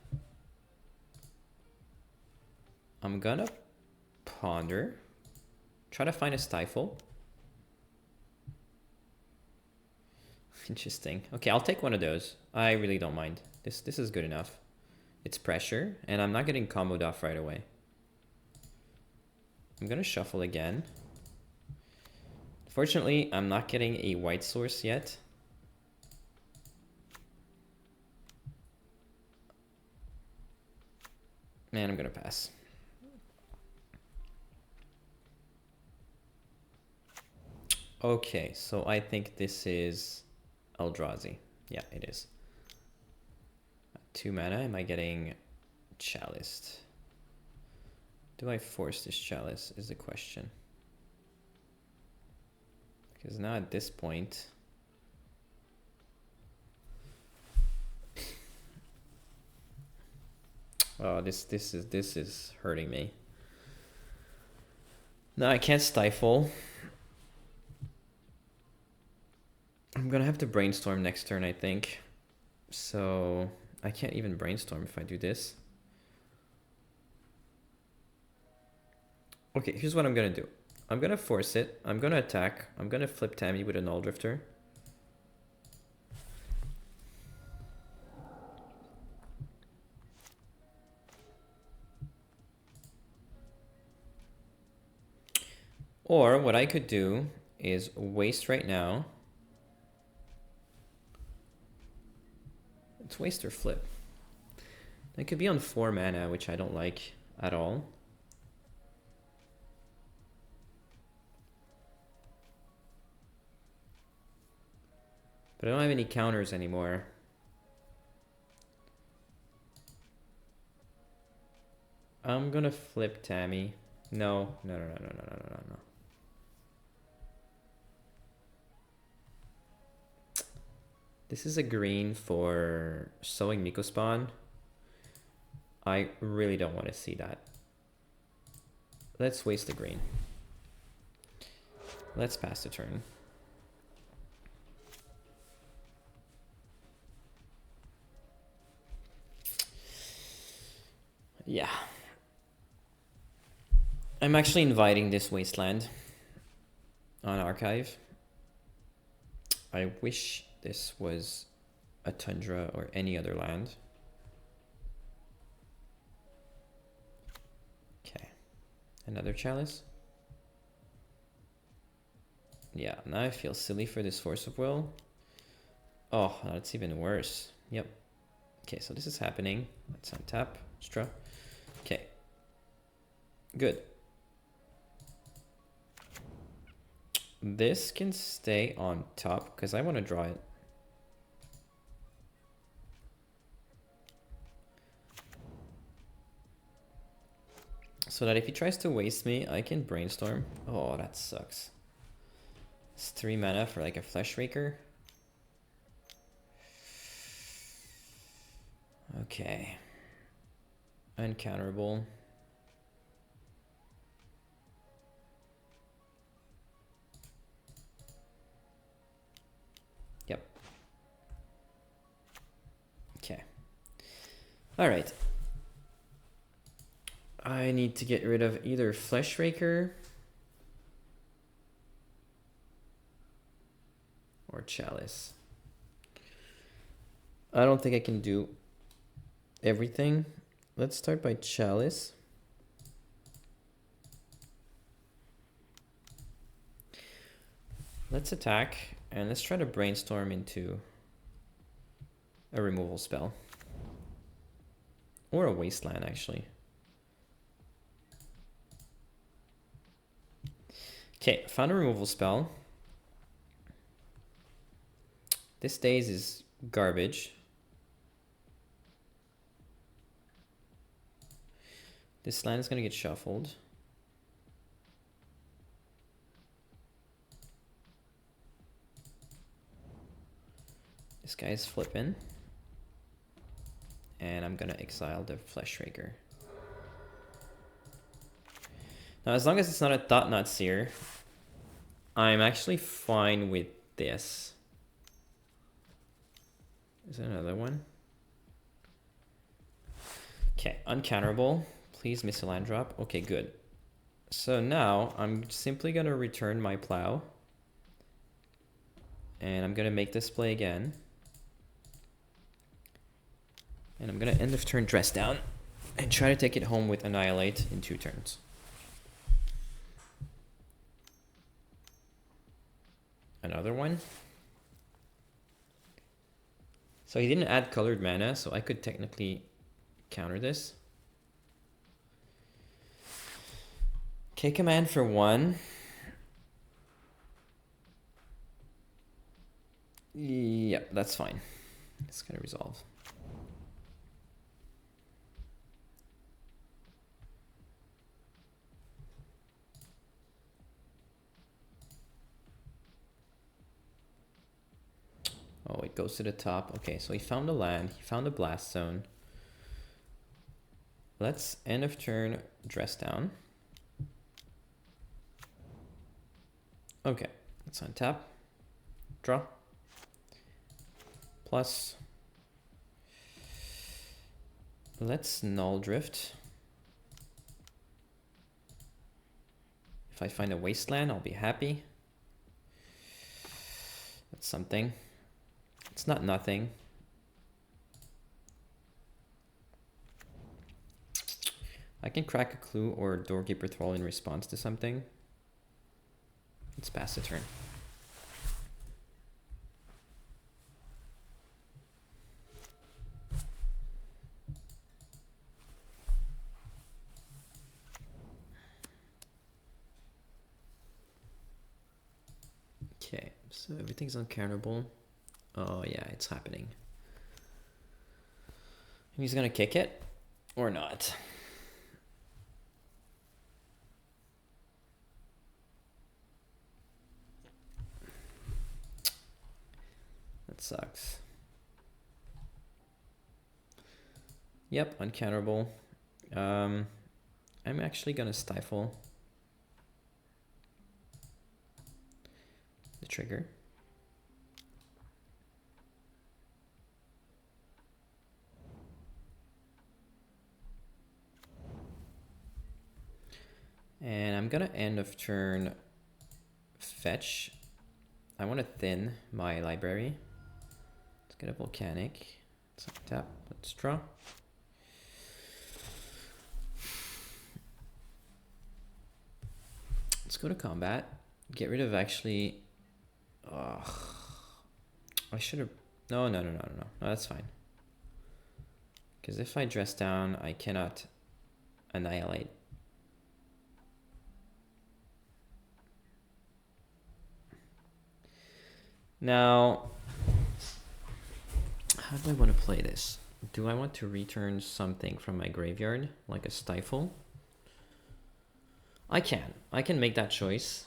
I'm gonna ponder. Try to find a Stifle. Interesting. Okay, I'll take one of those. I really don't mind. This is good enough. It's pressure, and I'm not getting comboed off right away. I'm gonna shuffle again. Fortunately, I'm not getting a white source yet. Man, I'm gonna pass. Okay, so I think this is Eldrazi. Yeah, it is. 2 mana. Am I getting Chalice? Do I force this Chalice is the question. Because now at this point... Oh, this is hurting me. No, I can't Stifle. I'm gonna have to Brainstorm next turn, I think. So I can't even brainstorm if I do this. Okay, here's what I'm gonna do. I'm gonna force it. I'm gonna attack. I'm gonna flip Tammy with a Null Drifter. Or what I could do is waste right now. It's waste or flip. It could be on 4 mana, which I don't like at all. But I don't have any counters anymore. I'm gonna flip Tammy. No. This is a green for Sowing Miko Spawn. I really don't want to see that. Let's waste the green. Let's pass the turn. Yeah. I'm actually inviting this wasteland on archive. I wish this was a tundra or any other land. Okay. Another chalice. Yeah, now I feel silly for this Force of Will. Oh, that's even worse. Yep. Okay, so this is happening. Let's untap. Stra. Okay. Good. This can stay on top because I want to draw it. So that if he tries to waste me, I can brainstorm. Oh, that sucks. It's 3 mana for like a Flesh Raker. Okay. Uncounterable. Yep. Okay. All right. I need to get rid of either Flesh Raker or Chalice. I don't think I can do everything. Let's start by Chalice. Let's attack and let's try to brainstorm into a removal spell. Or a wasteland, actually. Okay, found a removal spell. This daze is garbage. This land is going to get shuffled. This guy is flipping. And I'm going to exile the Flesh Raker. Now, as long as it's not a Thought-Knot Seer, I'm actually fine with this. Is there another one? Okay, uncounterable. Please miss a land drop. Okay, good. So now I'm simply going to return my plow. And I'm going to make this play again. And I'm going to end of turn dress down and try to take it home with Annihilate in 2 turns. Another one. So he didn't add colored mana, so I could technically counter this. Okay, command for 1. Yep, that's fine. It's gonna resolve. Oh, it goes to the top. Okay, so he found a land. He found a blast zone. Let's end of turn dress down. Okay, let's untap. Draw. Plus. Let's null drift. If I find a wasteland, I'll be happy. That's something. It's not nothing. I can crack a clue or doorkeeper thrall in response to something. Let's pass the turn. Okay, so everything's uncounterable. Oh yeah, it's happening. He's gonna kick it or not. That sucks. Yep, uncounterable. I'm actually gonna stifle the trigger. And I'm gonna end of turn fetch. I want to thin my library. Let's get a volcanic. Let's tap. Let's draw. Let's go to combat. Get rid of actually. I should have. No. No, that's fine. Because if I dress down, I cannot annihilate. Now, how do I want to play this? Do I want to return something from my graveyard, like a stifle? I can make that choice.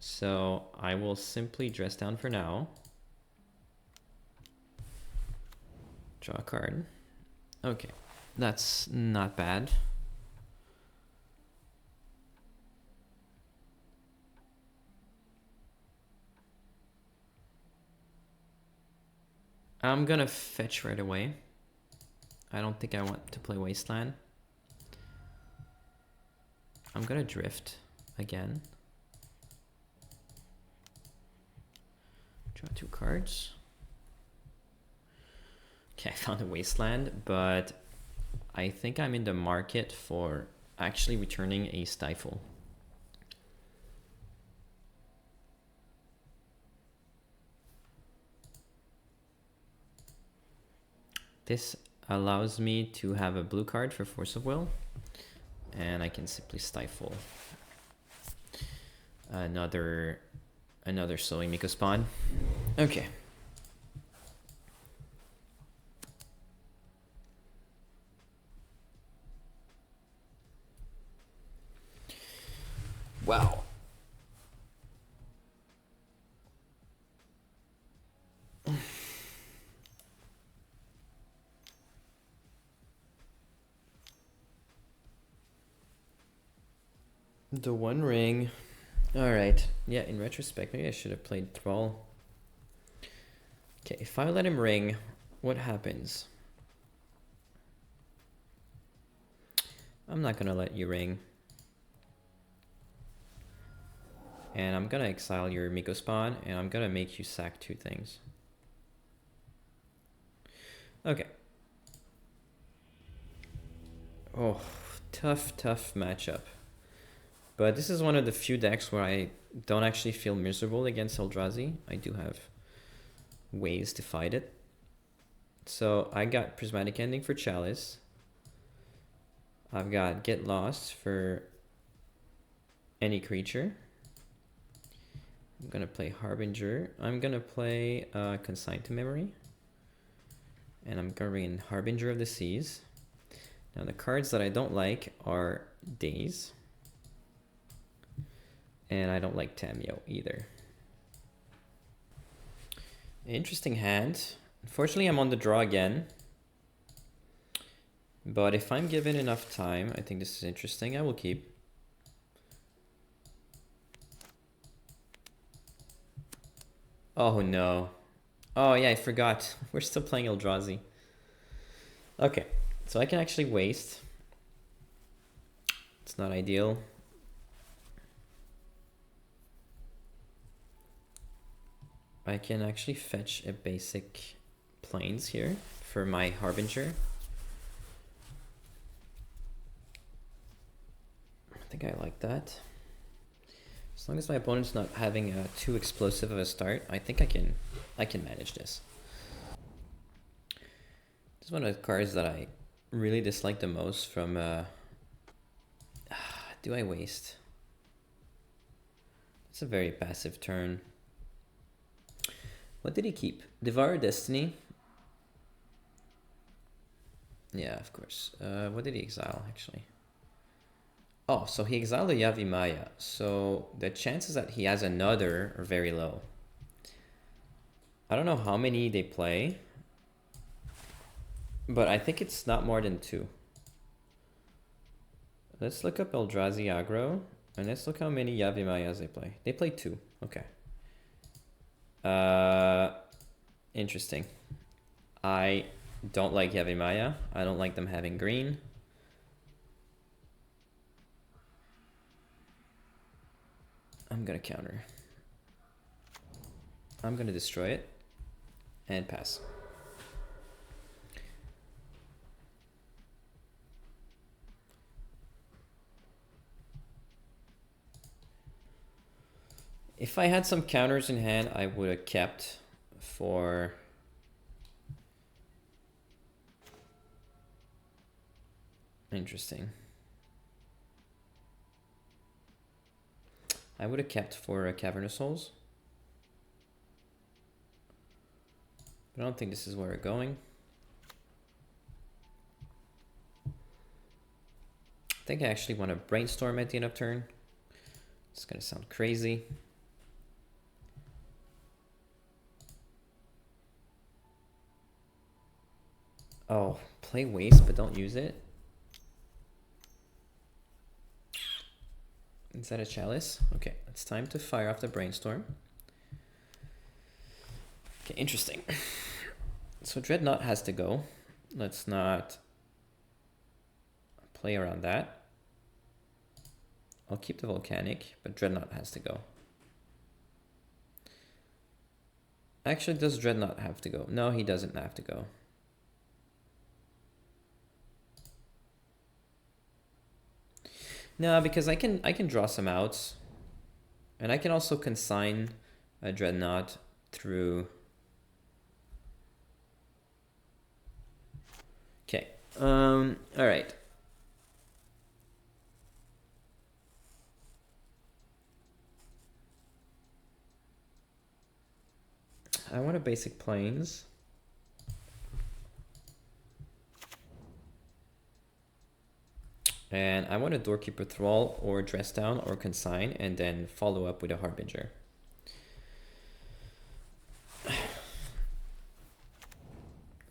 So I will simply dress down for now. Draw a card. Okay, that's not bad. I'm gonna fetch right away. I don't think I want to play Wasteland. I'm gonna drift again. Draw 2 cards. Okay, I found a Wasteland, but I think I'm in the market for actually returning a Stifle. This allows me to have a blue card for Force of Will, and I can simply stifle another Sowing Miko spawn. Okay. Wow. The One Ring. All right. Yeah, in retrospect, maybe I should have played Thrall. Okay, if I let him ring, what happens? I'm not gonna let you ring. And I'm gonna exile your Miko spawn, and I'm gonna make you sack 2 things. Okay. Oh, tough matchup. But this is one of the few decks where I don't actually feel miserable against Eldrazi. I do have ways to fight it. So I got Prismatic Ending for Chalice. I've got Get Lost for any creature. I'm gonna play Harbinger. I'm gonna play Consign to Memory. And I'm gonna bring in Harbinger of the Seas. Now the cards that I don't like are Daze. And I don't like Tameo either. Interesting hand. Unfortunately, I'm on the draw again. But if I'm given enough time, I think this is interesting. I will keep. Oh no. Oh yeah, I forgot. We're still playing Eldrazi. Okay, So I can actually waste. It's not ideal. I can actually fetch a basic plains here for my Harbinger. I think I like that. As long as my opponent's not having too explosive of a start, I think I can manage this. This is one of the cards that I really dislike the most from do I waste? It's a very passive turn. What did he keep? Devour Destiny. Yeah, of course. What did he exile, actually? Oh, so he exiled the Yavimaya. So the chances that he has another are very low. I don't know how many they play, but I think it's not more than 2. Let's look up Eldrazi aggro, and let's look how many Yavimayas they play. They play 2. Okay. Interesting. I don't like Yavimaya. I don't like them having green. I'm gonna counter. I'm gonna destroy it and pass. If I had some counters in hand, I would have kept for interesting. I would have kept for Cavernous Souls. But I don't think this is where we're going. I think I actually want to brainstorm at the end of turn. It's gonna sound crazy. Oh, play waste, but don't use it. Is that a chalice? Okay, it's time to fire off the brainstorm. Okay, interesting. So Dreadnought has to go. Let's not play around that. I'll keep the volcanic, but Dreadnought has to go. Actually, does Dreadnought have to go? No, he doesn't have to go. No, because I can draw some outs, and I can also consign a Dreadnought through. Okay. All right. I want a basic plains. And I want a Doorkeeper Thrall or Dress Down or Consign, and then follow up with a Harbinger.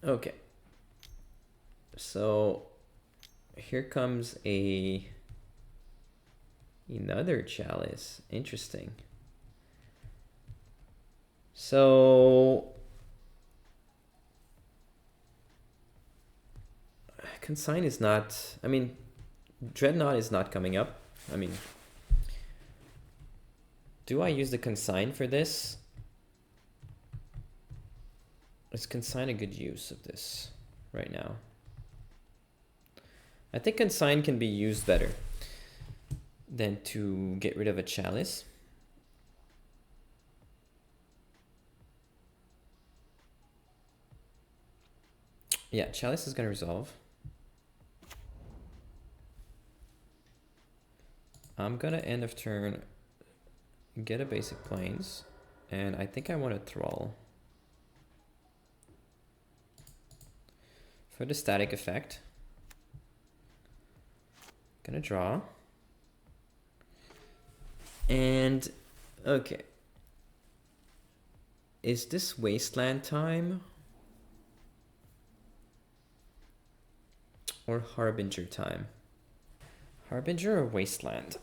Okay. So here comes another chalice. Interesting. So Consign is not, I mean, Dreadnought is not coming up. I mean, do I use the Consign for this? Is Consign a good use of this right now? I think Consign can be used better than to get rid of a chalice. Yeah, chalice is going to resolve. I'm going to end of turn get a basic plains, and I think I want a Thrall for the static effect. Gonna draw. And okay. Is this wasteland time or Harbinger time? Harbinger or wasteland?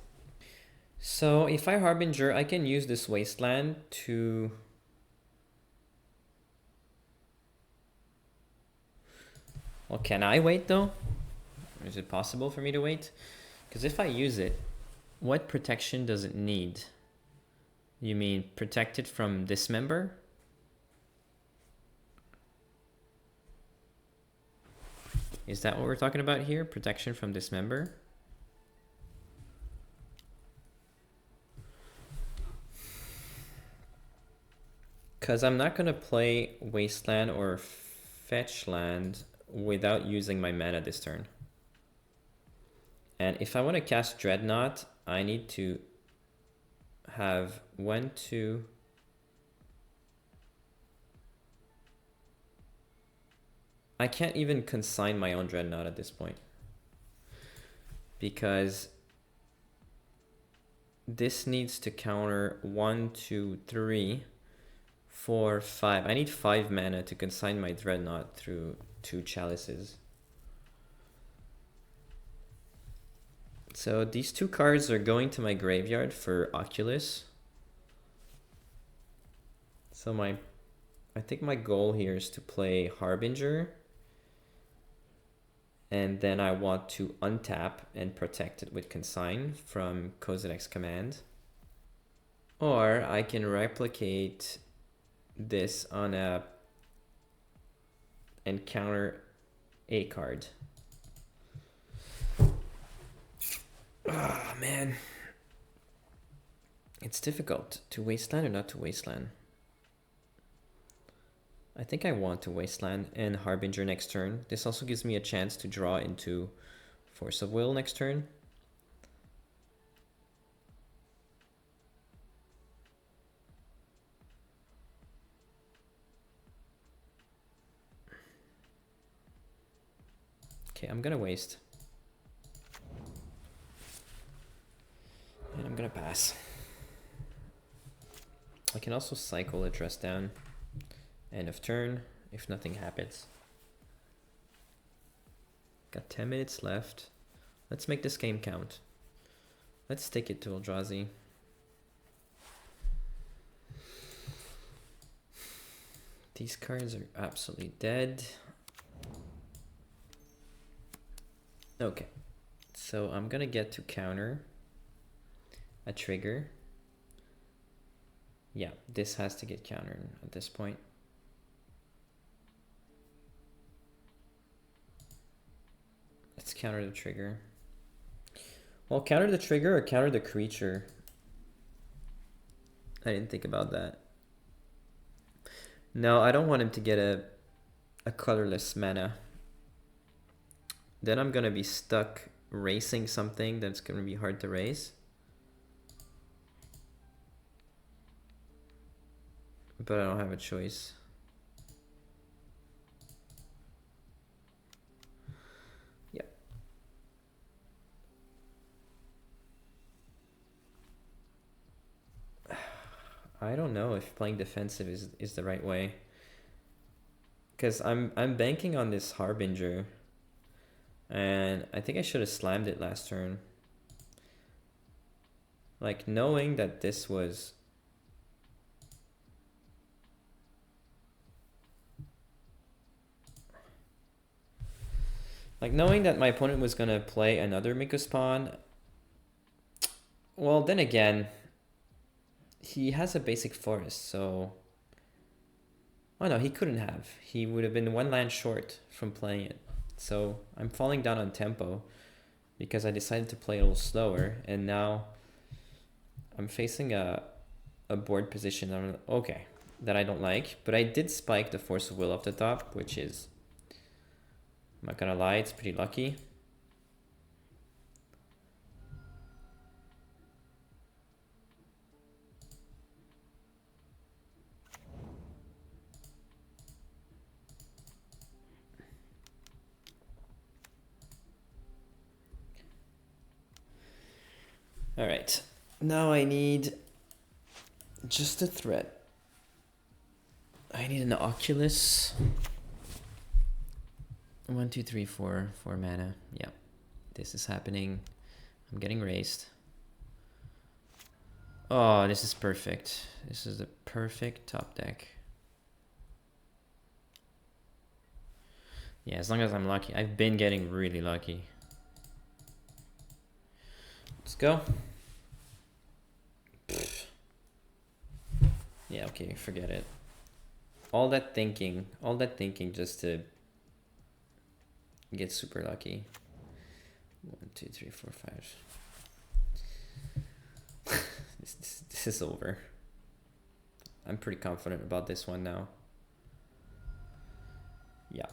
So if I Harbinger, I can use this wasteland to well, can I wait though? Is it possible for me to wait? Because if I use it, what protection does it need? You mean protect it from dismember? Is that what we're talking about here? Protection from dismember? Because I'm not going to play Wasteland or Fetch Land without using my mana this turn. And if I want to cast Dreadnought, I need to have 1, 2... I can't even consign my own Dreadnought at this point. Because this needs to counter 1, 2, 3, 4, 5. I need 5 mana to consign my Dreadnought through 2 chalices. So these 2 cards are going to my graveyard for Oculus. So I think my goal here is to play Harbinger. And then I want to untap and protect it with Consign from Kozilek's command. Or I can replicate this on a and counter a card. Ah, man. It's difficult to wasteland or not to wasteland. I think I want to wasteland and Harbinger next turn. This also gives me a chance to draw into Force of Will next turn. Okay, I'm gonna waste. And I'm gonna pass. I can also cycle a dress down. End of turn, if nothing happens. Got 10 minutes left. Let's make this game count. Let's take it to Eldrazi. These cards are absolutely dead. Okay, so I'm gonna get to counter a trigger. Yeah, this has to get countered at this point. Let's counter the trigger. Well, counter the trigger or counter the creature? I didn't think about that. No, I don't want him to get a colorless mana. Then I'm gonna be stuck racing something that's gonna be hard to race. But I don't have a choice. Yep. I don't know if playing defensive is the right way. Because I'm banking on this Harbinger. And I think I should have slammed it last turn. Like, knowing that this was... Like, knowing that my opponent was going to play another Miko Spawn... Well, then again... He has a basic forest, so... Oh no, he couldn't have. He would have been 1 land short from playing it. So I'm falling down on tempo because I decided to play a little slower, and now I'm facing a board position that I don't like, but I did spike the Force of Will off the top, which is, I'm not gonna lie, it's pretty lucky. All right, now I need just a threat. I need an Oculus. 1, 2, 3, 4 mana. Yeah, this is happening. I'm getting raised. Oh, this is perfect. This is the perfect top deck. Yeah, as long as I'm lucky. I've been getting really lucky. Let's go. Yeah, okay, forget it. All that thinking just to get super lucky. 1, 2, 3, 4, 5. This is over. I'm pretty confident about this one now. Yeah.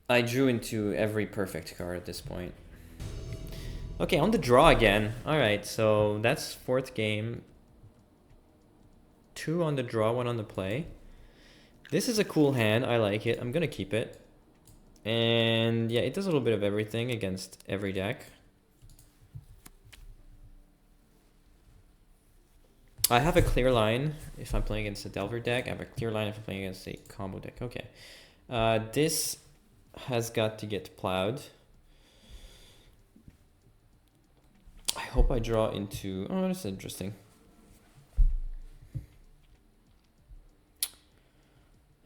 I drew into every perfect card at this point. Okay, on the draw again. Alright, so that's fourth game. 2 on the draw, 1 on the play. This is a cool hand. I like it. I'm gonna keep it. And yeah, it does a little bit of everything against every deck. I have a clear line if I'm playing against a Delver deck. I have a clear line if I'm playing against a combo deck. Okay. This has got to get plowed. I hope I draw into... Oh, that's interesting.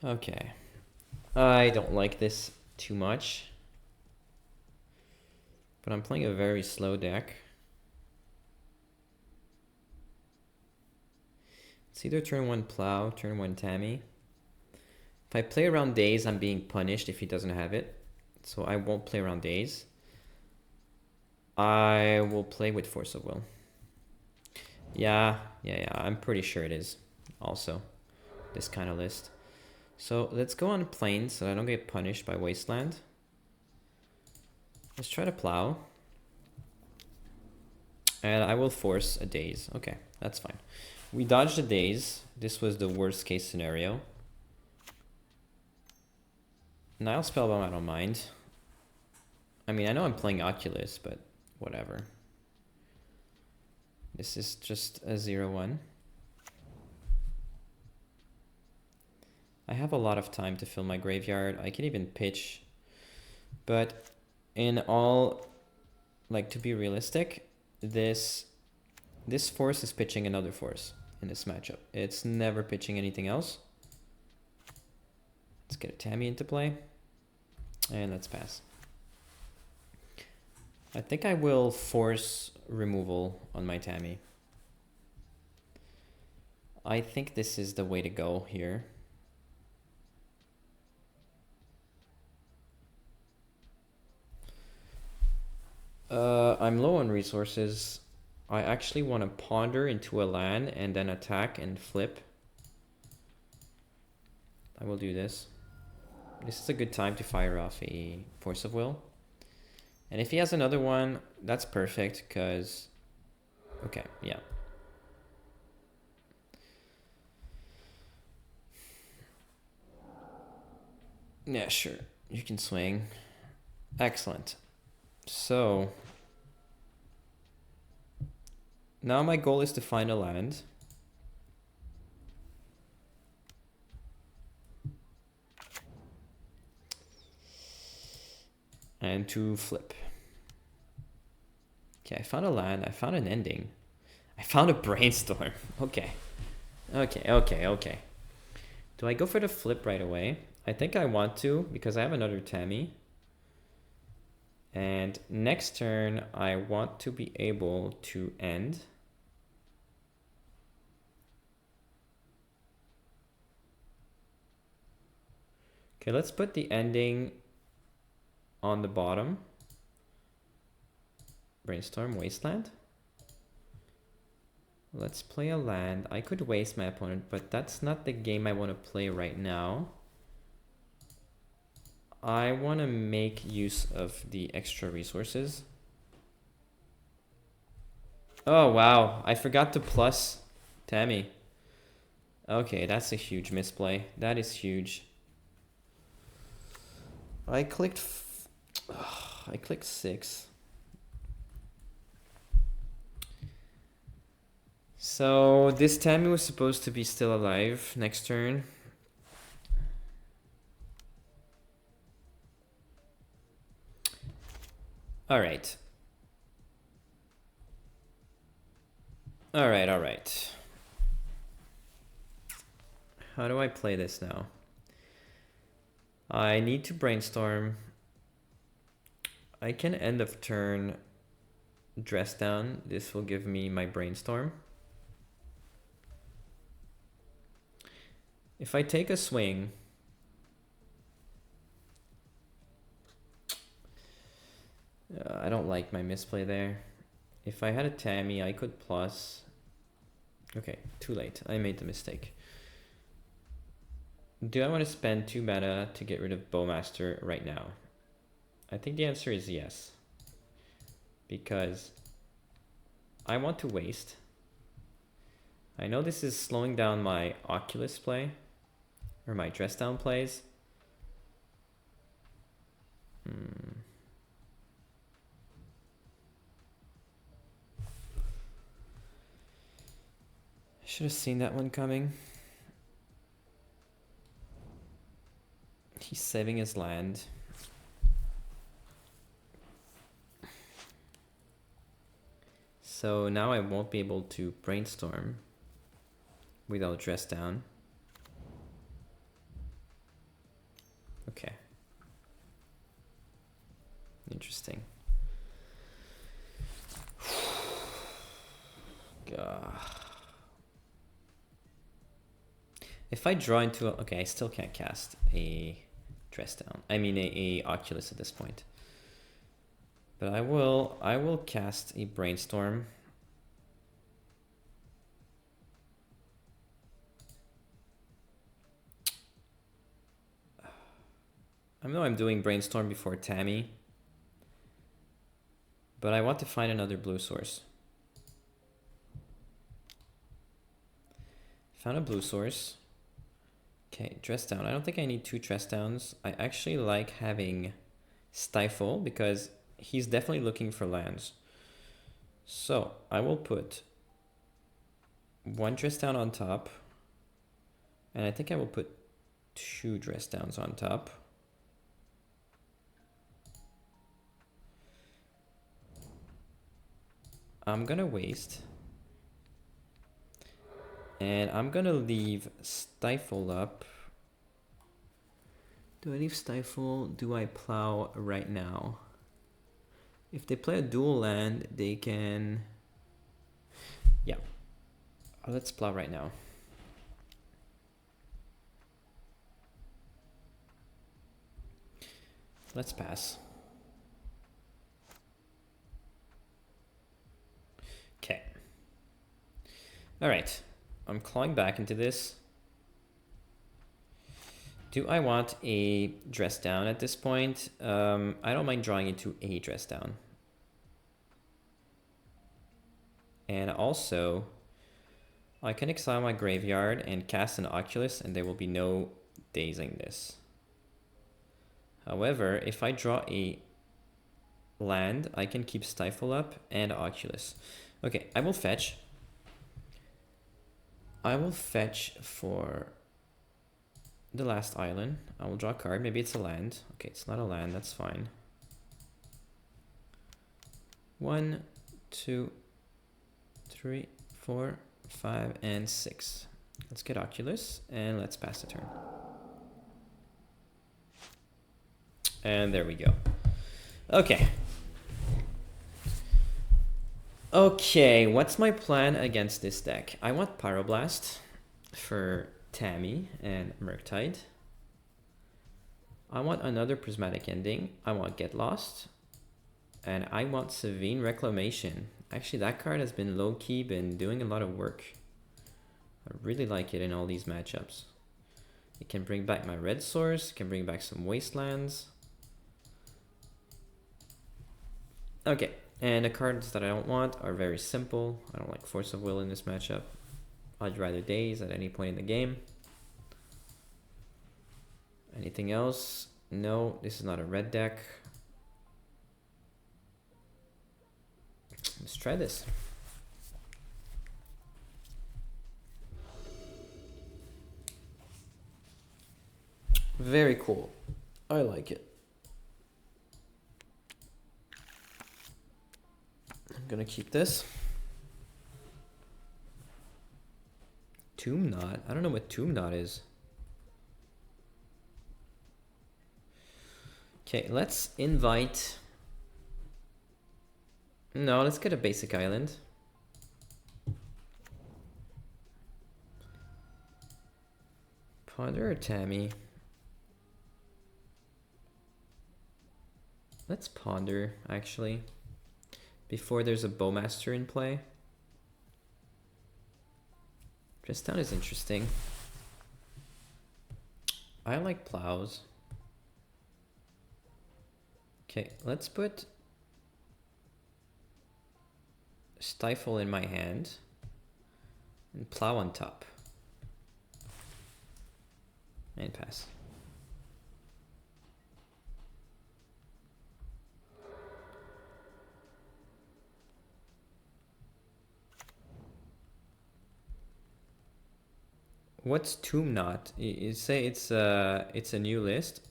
Okay. I don't like this too much. But I'm playing a very slow deck. It's either turn 1 plow, turn 1 Tammy. If I play around days, I'm being punished if he doesn't have it. So I won't play around days. I will play with Force of Will. Yeah, I'm pretty sure it is also this kind of list. So let's go on plains so I don't get punished by Wasteland. Let's try to plow. And I will force a daze. Okay, that's fine. We dodged the daze. This was the worst case scenario. Nile Spellbound, I don't mind. I mean, I know I'm playing Oculus, but whatever. This is just a 0-1. I have a lot of time to fill my graveyard. I can even pitch. But in all, like, to be realistic, this force is pitching another force in this matchup. It's never pitching anything else. Let's get a Tammy into play. And let's pass. I think I will force removal on my Tammy. I think this is the way to go here. I'm low on resources. I actually want to ponder into a land and then attack and flip. I will do this. This is a good time to fire off a Force of Will. And if he has another one, that's perfect because... Okay, yeah. Yeah, sure. You can swing. Excellent. So... Now my goal is to find a land. And to flip. Okay, I found a land. I found an ending. I found a brainstorm. Okay. Okay. Do I go for the flip right away? I think I want to because I have another Tammy. And next turn, I want to be able to end. Okay, let's put the ending on the bottom. Brainstorm, Wasteland. Let's play a land. I could waste my opponent, but that's not the game I want to play right now. I want to make use of the extra resources. Oh, wow. I forgot to plus Tammy. Okay, that's a huge misplay. That is huge. I clicked 6. So this Tammy was supposed to be still alive next turn. All right. how do I play this now? I need to brainstorm. I can end of turn dress down. This will give me my brainstorm. If I take a swing, I don't like my misplay there. If I had a Tammy, I could plus. Okay, too late. I made the mistake. Do I want to spend 2 mana to get rid of Bowmaster right now? I think the answer is yes. Because I want to waste. I know this is slowing down my Oculus play, or my dress down plays. Should have seen that one coming. He's saving his land. So now I won't be able to brainstorm without dress down. Okay. Interesting. God. If I draw into a, okay, I still can't cast a dress down. I mean a Oculus at this point. But I will cast a brainstorm. I know I'm doing brainstorm before Tammy, but I want to find another blue source. Found a blue source. Okay, dress down. I don't think I need 2 dress downs. I actually like having Stifle because he's definitely looking for lands. So I will put 1 dress down on top, and I think I will put 2 dress downs on top. I'm gonna waste. And I'm gonna leave Stifle up. Do I leave Stifle? Do I plow right now? If they play a dual land, they can... Yeah. Let's plow right now. Let's pass. Okay. All right. I'm clawing back into this. Do I want a dress down at this point? I don't mind drawing into a dress down. And also, I can exile my graveyard and cast an Oculus, and there will be no dazing this. However, if I draw a land, I can keep Stifle up and Oculus. Okay, I will fetch. I will fetch for the last island. I will draw a card. Maybe it's a land. Okay, it's not a land. That's fine. 1, 2, 3, 4, 5, and 6. Let's get Oculus and let's pass the turn. And there we go. Okay. Okay, what's my plan against this deck? I want Pyroblast for Tammy and Murktide. I want another Prismatic Ending. I want Get Lost. And I want Savine Reclamation. Actually, that card has been low-key, been doing a lot of work. I really like it in all these matchups. It can bring back my red source, it can bring back some wastelands. Okay. And the cards that I don't want are very simple. I don't like Force of Will in this matchup. I'd rather Daze at any point in the game. Anything else? No, this is not a red deck. Let's try this. Very cool. I like it. I'm gonna keep this. Tomb Knot? I don't know what Tomb Knot is. Okay, let's invite... No, let's get a basic island. Ponder or Tammy? Let's Ponder, actually. Before there's a Bowmaster in play. Dress down is interesting. I like plows. Okay, let's put Stifle in my hand and plow on top. And pass. What's Stiflenought? You say it's a new list?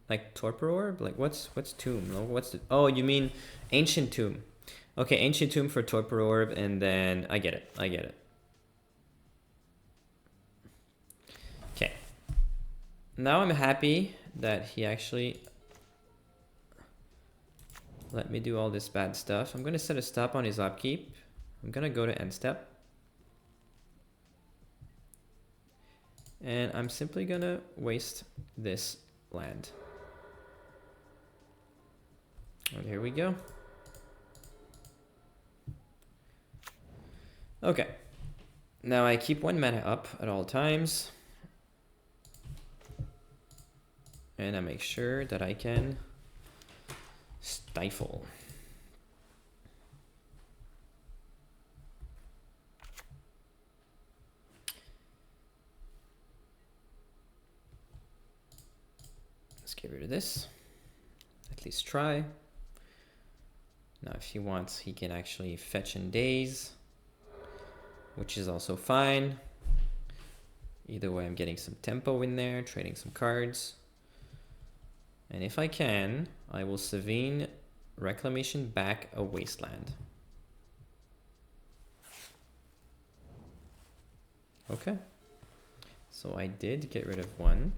Like Torpor Orb? Like what's Tomb? No, what's the, oh, you mean Ancient Tomb. Okay, Ancient Tomb for Torpor Orb, and then I get it. Okay. Now I'm happy that he actually let me do all this bad stuff. I'm gonna set a stop on his upkeep. I'm gonna go to end step. And I'm simply gonna waste this land. And here we go. Okay. Now I keep 1 mana up at all times. And I make sure that I can stifle. Let's get rid of this. At least try. Now if he wants, he can actually fetch in days, which is also fine. Either way, I'm getting some tempo in there, trading some cards. And if I can, I will Savine Reclamation back a Wasteland. Okay. So I did get rid of one.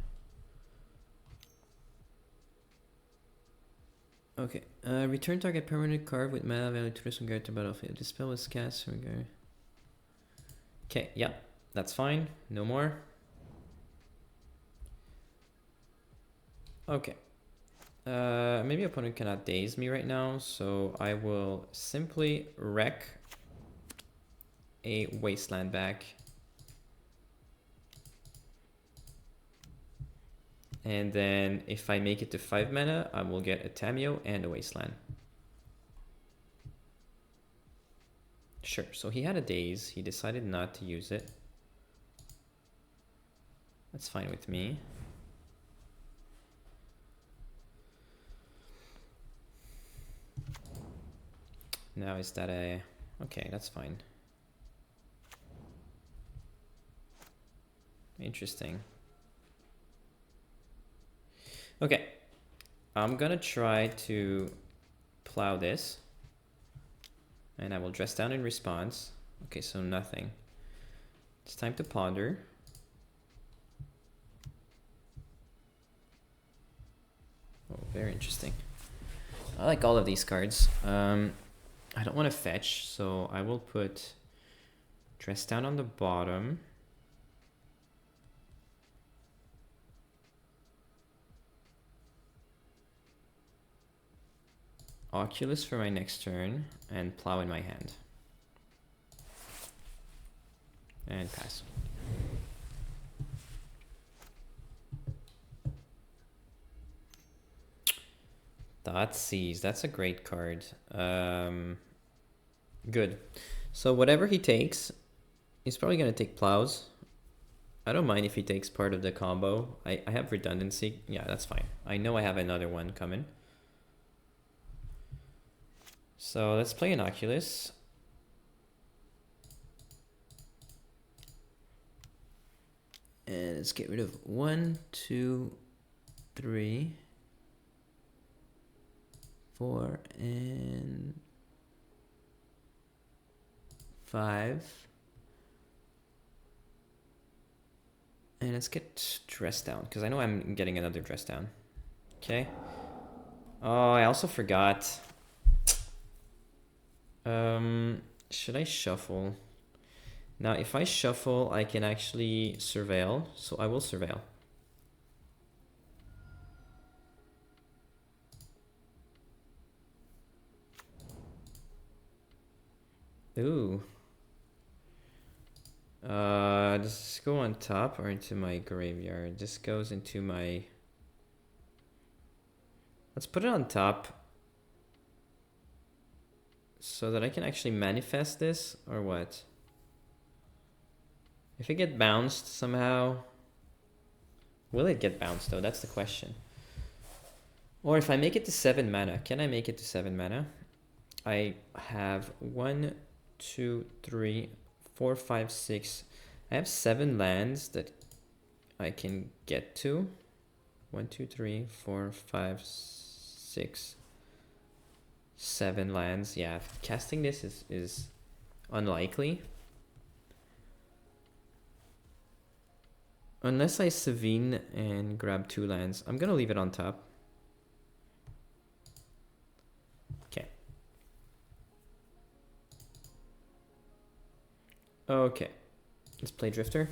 Okay. Return target permanent card with mana value to this one guard to battlefield. This spell was cast from guard. Okay, yeah, that's fine. No more. Okay. Maybe opponent cannot daze me right now, so I will simply wreck a Wasteland back. And then if I make it to 5 mana, I will get a Tamiyo and a Wasteland. Sure, so he had a daze. He decided not to use it. That's fine with me. Now is that a... Okay, that's fine. Interesting. Okay, I'm gonna try to plow this. And I will dress down in response. Okay, so nothing. It's time to ponder. Oh, very interesting. I like all of these cards. I don't want to fetch, so I will put dress down on the bottom. Oculus for my next turn, and plow in my hand. And pass. Thoughtseize, that's a great card. Good. So whatever he takes, he's probably gonna take plows. I don't mind if he takes part of the combo. I have redundancy. Yeah, that's fine. I know I have another one coming. So let's play an Oculus. And let's get rid of 1, 2, 3, 4, and 5. And let's get dress down, because I know I'm getting another dress down. Okay. Oh, I also forgot. Should I shuffle? Now, if I shuffle, I can actually surveil, so I will surveil. Ooh. Does this go on top or into my graveyard? This goes into my... Let's put it on top so that I can actually manifest this, or what? If it get bounced somehow... Will it get bounced though? That's the question. Or if I make it to 7 mana, can I make it to 7 mana? I have 1, 2, 3, 4, 5, 6. I have 7 lands that I can get to. 1, 2, 3, 4, 5, 6, 7 lands. Yeah, casting this is unlikely. Unless I Savine and grab 2 lands. I'm gonna leave it on top. Okay. Okay. Let's play Drifter.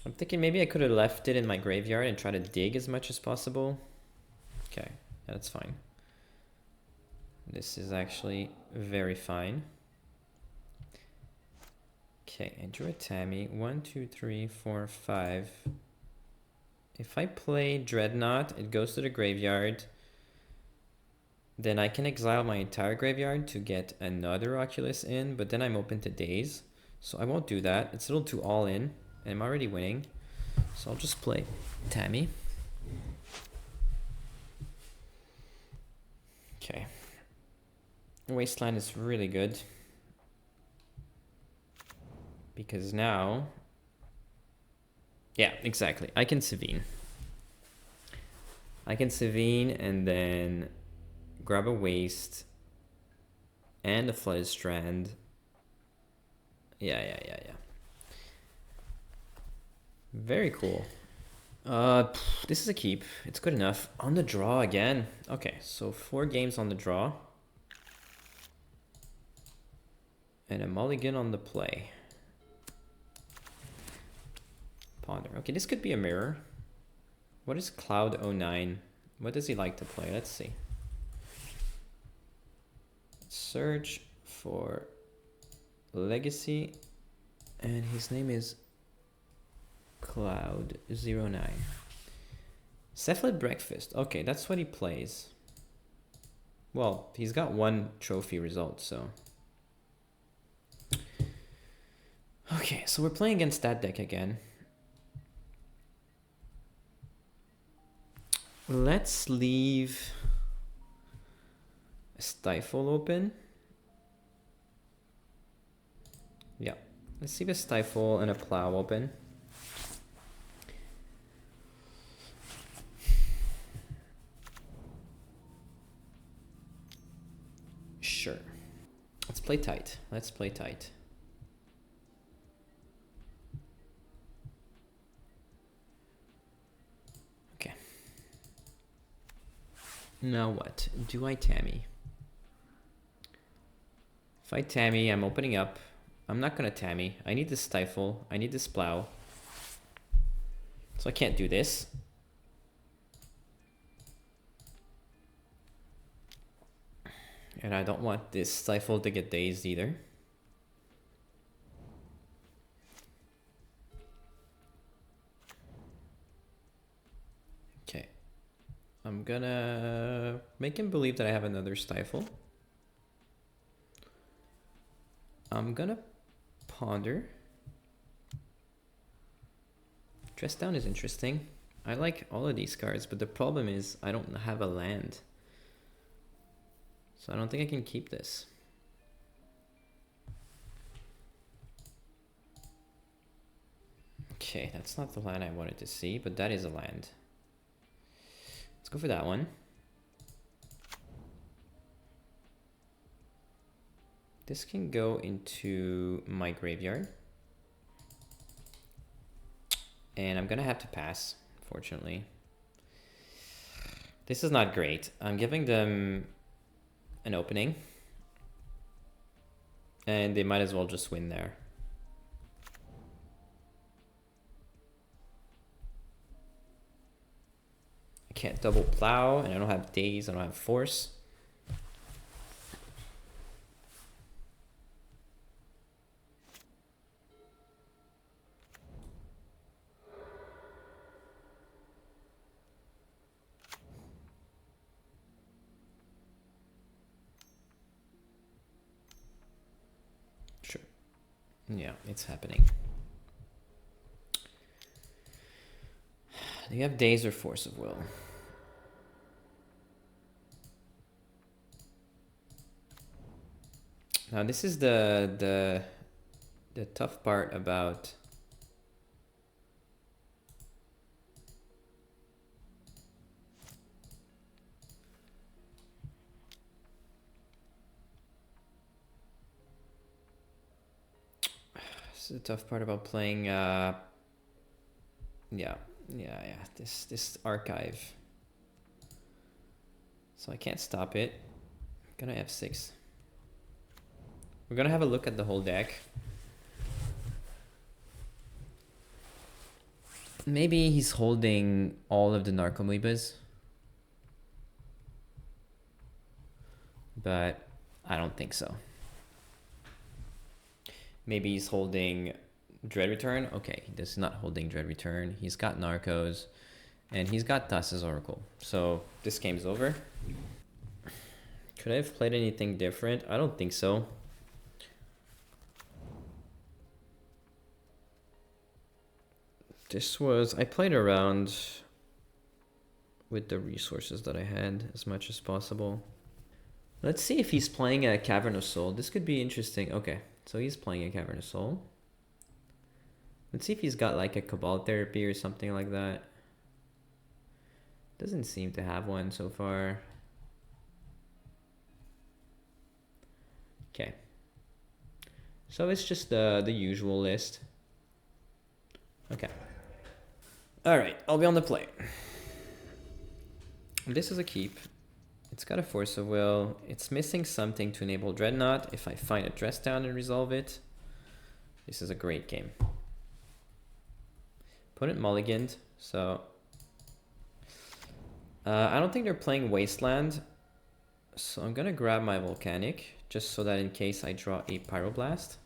I'm thinking maybe I could have left it in my graveyard and try to dig as much as possible. Okay, yeah, that's fine. This is actually very fine. Okay, I drew a Tammy. 1, 2, 3, 4, 5. If I play Dreadnought, it goes to the graveyard. Then I can exile my entire graveyard to get another Oculus in, but then I'm open to daze. So I won't do that. It's a little too all in, and I'm already winning. So I'll just play Tammy. Okay. Wasteland is really good. Because now... Yeah, exactly. I can Savine. I can Savine and then grab a Waste and a Flooded Strand. Yeah. Very cool. This is a keep. It's good enough. On the draw again. Okay, so 4 games on the draw. And a mulligan on the play. Ponder. Okay, this could be a mirror. What is Cloud09? What does he like to play? Let's see. Search for Legacy. And his name is Cloud09. Cephalid Breakfast. Okay, that's what he plays. Well, he's got 1 trophy result, so... Okay, so we're playing against that deck again. Let's leave a Stifle open. Yeah, let's leave a Stifle and a Plow open. Sure. Let's play tight. Let's play tight. Okay. Now what? Do I Tammy? If I Tammy, I'm opening up. I'm not gonna Tammy. I need this Stifle. I need this Plow. So I can't do this. And I don't want this Stifle to get dazed either. Okay. I'm gonna make him believe that I have another Stifle. I'm gonna Ponder. Dress Down is interesting. I like all of these cards, but the problem is I don't have a land. So I don't think I can keep this. Okay, that's not the land I wanted to see, but that is a land. Let's go for that one. This can go into my graveyard. And I'm gonna have to pass, fortunately. This is not great. I'm giving them an opening. And they might as well just win there. I can't double plow, and I don't have days, I don't have force. Sure. Yeah, it's happening. Do you have days or force of will? Now this is the tough part about playing this archive. So I can't stop it. I'm gonna F6. We're gonna have a look at the whole deck. Maybe he's holding all of the Narcomoebas. But I don't think so. Maybe he's holding Dread Return. Okay, this is not holding Dread Return. He's got Narcos. And he's got Thassa's Oracle. So this game's over. Could I have played anything different? I don't think so. I played around with the resources that I had as much as possible. Let's see if he's playing a Cavern of Soul. This could be interesting. Okay, so he's playing a Cavern of Soul. Let's see if he's got like a Cabal Therapy or something like that. Doesn't seem to have one so far. Okay. So it's just the usual list. Okay. All right, I'll be on the play. This is a keep. It's got a Force of Will. It's missing something to enable Dreadnought. If I find a Dress Down and resolve it, this is a great game. Opponent mulliganed, so I don't think they're playing Wasteland, so I'm gonna grab my Volcanic just so that in case I draw a Pyroblast.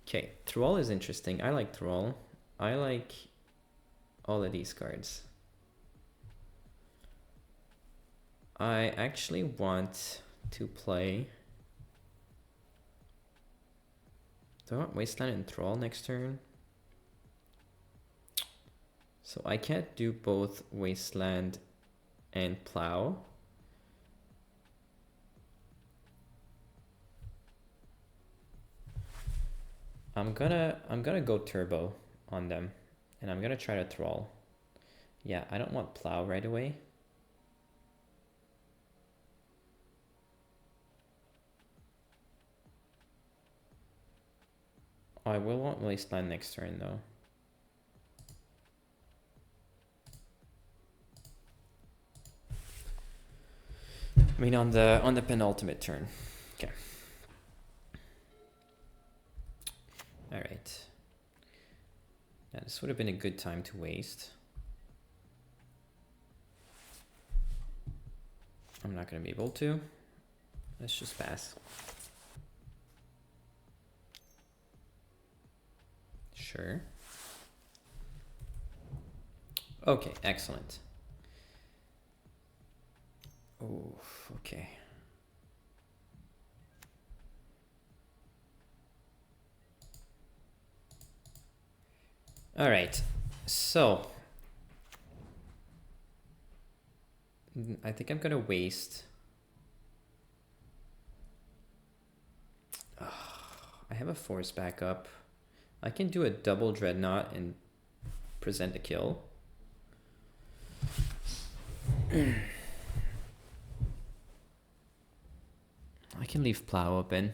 Okay, Thrall is interesting. I like Thrall. I like all of these cards. I actually want to play... Do I want Wasteland and Thrall next turn? So I can't do both Wasteland and Plow. I'm gonna go turbo on them, and I'm gonna try to Thrall. Yeah, I don't want Plow right away. I will want Wasteland next turn though. I mean on the penultimate turn. Okay. All right. Yeah, this would have been a good time to waste. I'm not gonna be able to. Let's just pass. Sure. Okay, excellent. Oh, okay. All right, so I think I'm gonna waste. I have a Force backup. I can do a double Dreadnought and present a kill. I can leave Plow open.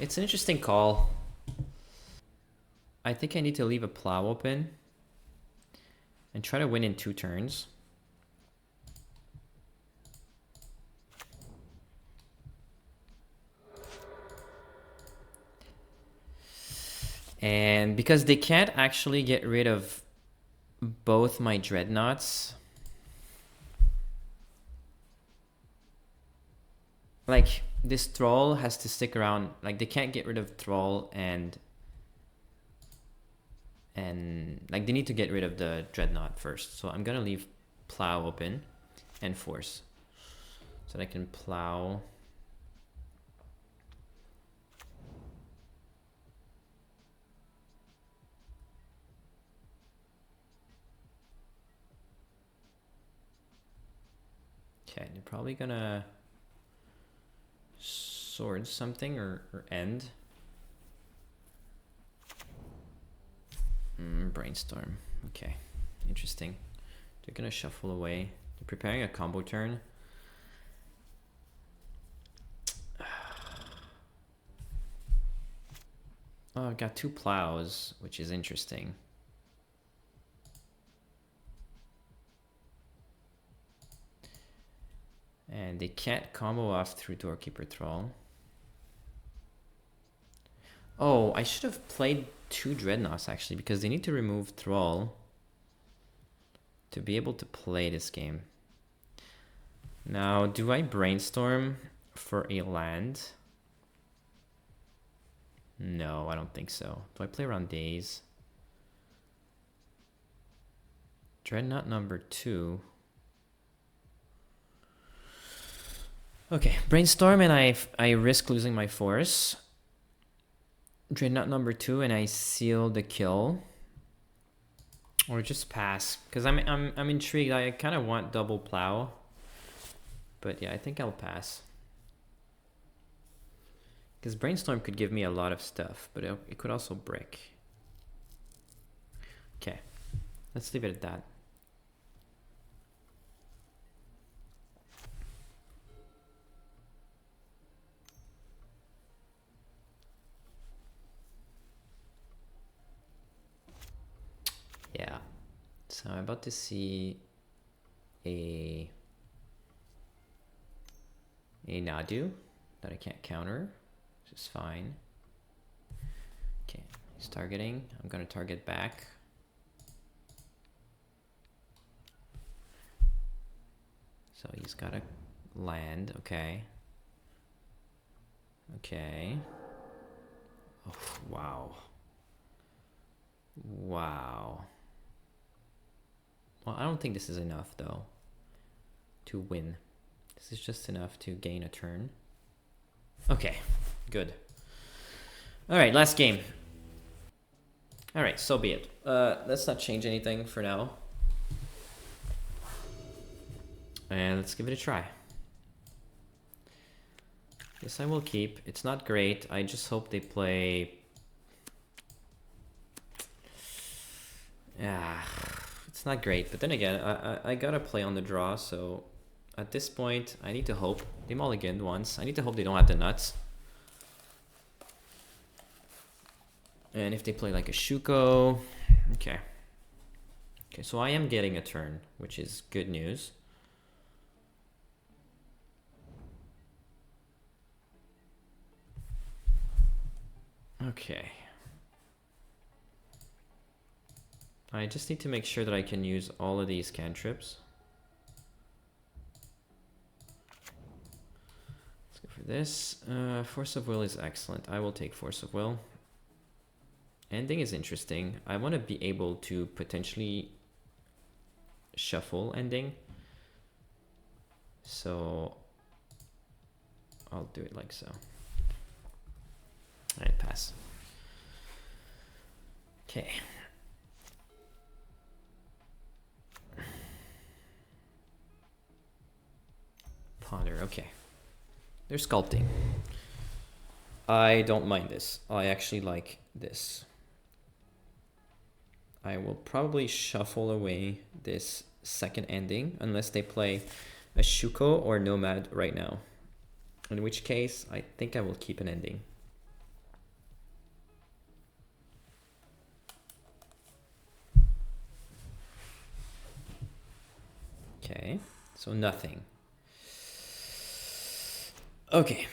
It's an interesting call. I think I need to leave a plow open and try to win in 2 turns. And because they can't actually get rid of both my dreadnoughts, like this Thrall has to stick around. Like they can't get rid of Thrall and like they need to get rid of the dreadnought first. So I'm gonna leave plow open and force so that I can plow. Okay, they're probably gonna sword something or end. Brainstorm. Okay, interesting. They're gonna shuffle away. They're preparing a combo turn. Oh, I've got 2 plows, which is interesting. And they can't combo off through Doorkeeper Thrall. Oh, I should have played 2 Dreadnoughts actually, because they need to remove Thrall to be able to play this game. Now, do I brainstorm for a land? No, I don't think so. Do I play around days? Dreadnought number 2. Okay, brainstorm and I risk losing my force. Dreadnought number 2 and I seal the kill. Or just pass, because I'm intrigued. I kind of want double plow. But yeah, I think I'll pass. Because brainstorm could give me a lot of stuff, but it could also break. Okay, let's leave it at that. Yeah, so I'm about to see a Nadu that I can't counter, which is fine. Okay, he's targeting. I'm gonna target back. So he's got a land, okay. Okay. Oh, wow. Wow. Well, I don't think this is enough, though, to win. This is just enough to gain a turn. Okay, good. All right, last game. All right, so be it. Let's not change anything for now. And let's give it a try. Yes, I will keep. It's not great. I just hope they play... Yeah, it's not great. But then again, I gotta play on the draw, so at this point, I need to hope. They mulliganed once. I need to hope they don't have the nuts. And if they play like a Shuko... Okay. Okay, so I am getting a turn, which is good news. Okay. I just need to make sure that I can use all of these cantrips. Let's go for this. Force of Will is excellent. I will take Force of Will. Ending is interesting. I want to be able to potentially shuffle ending. So I'll do it like so. All right, pass. Okay. Ponder, okay. They're sculpting. I don't mind this. I actually like this. I will probably shuffle away this second ending unless they play a Shuko or Nomad right now. In which case, I think I will keep an ending. Okay, so nothing. Okay.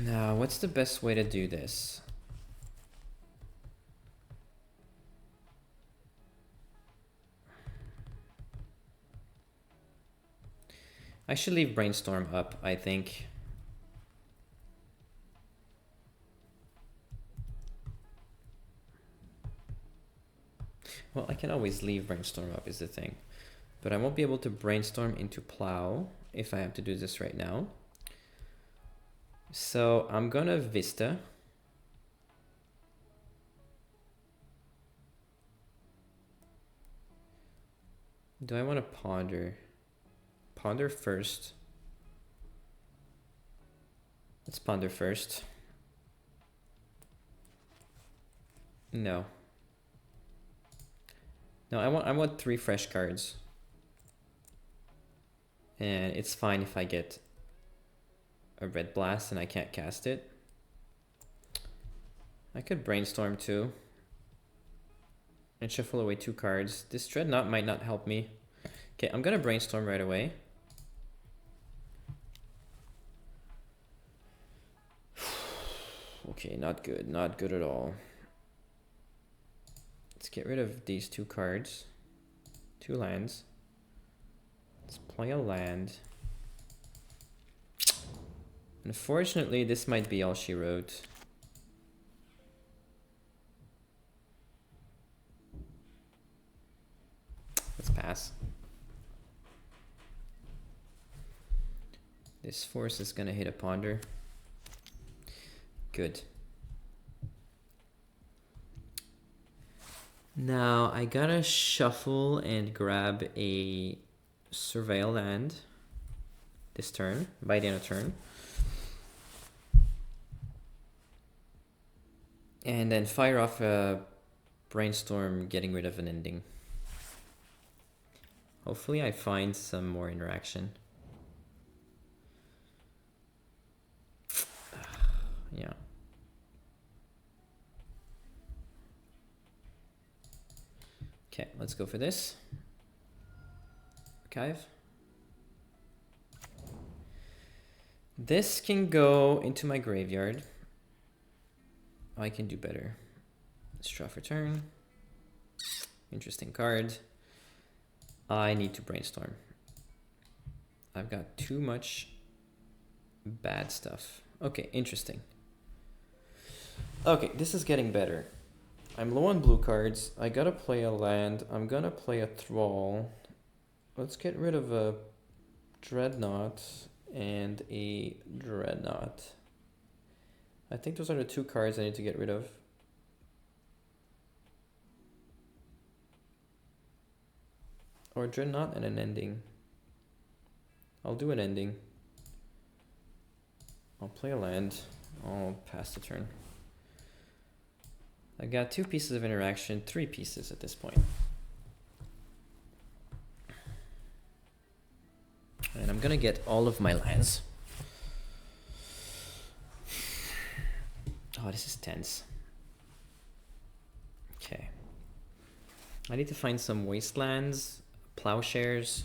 Now, what's the best way to do this? I should leave Brainstorm up, I think. Well, I can always leave Brainstorm up is the thing. But I won't be able to Brainstorm into Plow if I have to do this right now. So I'm gonna Vista. Do I want to Ponder? Ponder first. Let's Ponder first. No. No, I want 3 fresh cards. And it's fine if I get a red blast and I can't cast it. I could Brainstorm too. And shuffle away 2 cards. This Dreadnought might not help me. Okay, I'm gonna Brainstorm right away. Okay, not good. Not good at all. Let's get rid of these 2 cards. 2 lands. Let's play a land. Unfortunately, this might be all she wrote. Let's pass. This force is gonna hit a Ponder. Good. Now I gotta shuffle and grab a Surveil land this turn, by the end of turn. And then fire off a Brainstorm, getting rid of an ending. Hopefully I find some more interaction. Yeah. Okay, let's go for this. Archive. This can go into my graveyard. I can do better. Let's draw for turn. Interesting card. I need to Brainstorm. I've got too much bad stuff. Okay, interesting. Okay, this is getting better. I'm low on blue cards. I gotta play a land. I'm gonna play a Thrall. Let's get rid of a Dreadnought and a Dreadnought. I think those are the 2 cards I need to get rid of. Or Dreadnought and an ending. I'll do an ending. I'll play a land. I'll pass the turn. I got 2 pieces of interaction, 3 pieces at this point. And I'm gonna get all of my lands. Oh, this is tense. Okay. I need to find some wastelands, plowshares.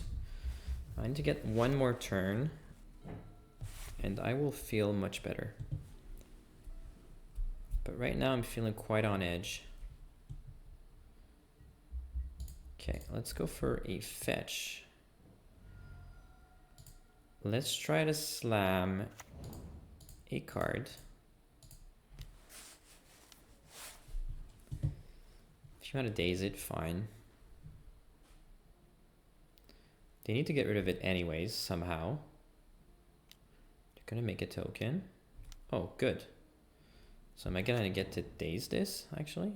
I need to get 1 more turn, and I will feel much better. But right now I'm feeling quite on edge. Okay, let's go for a fetch. Let's try to slam a card. If you want to daze it, fine. They need to get rid of it anyways, somehow. They're gonna make a token. Oh, good. So am I gonna get to daze this, actually?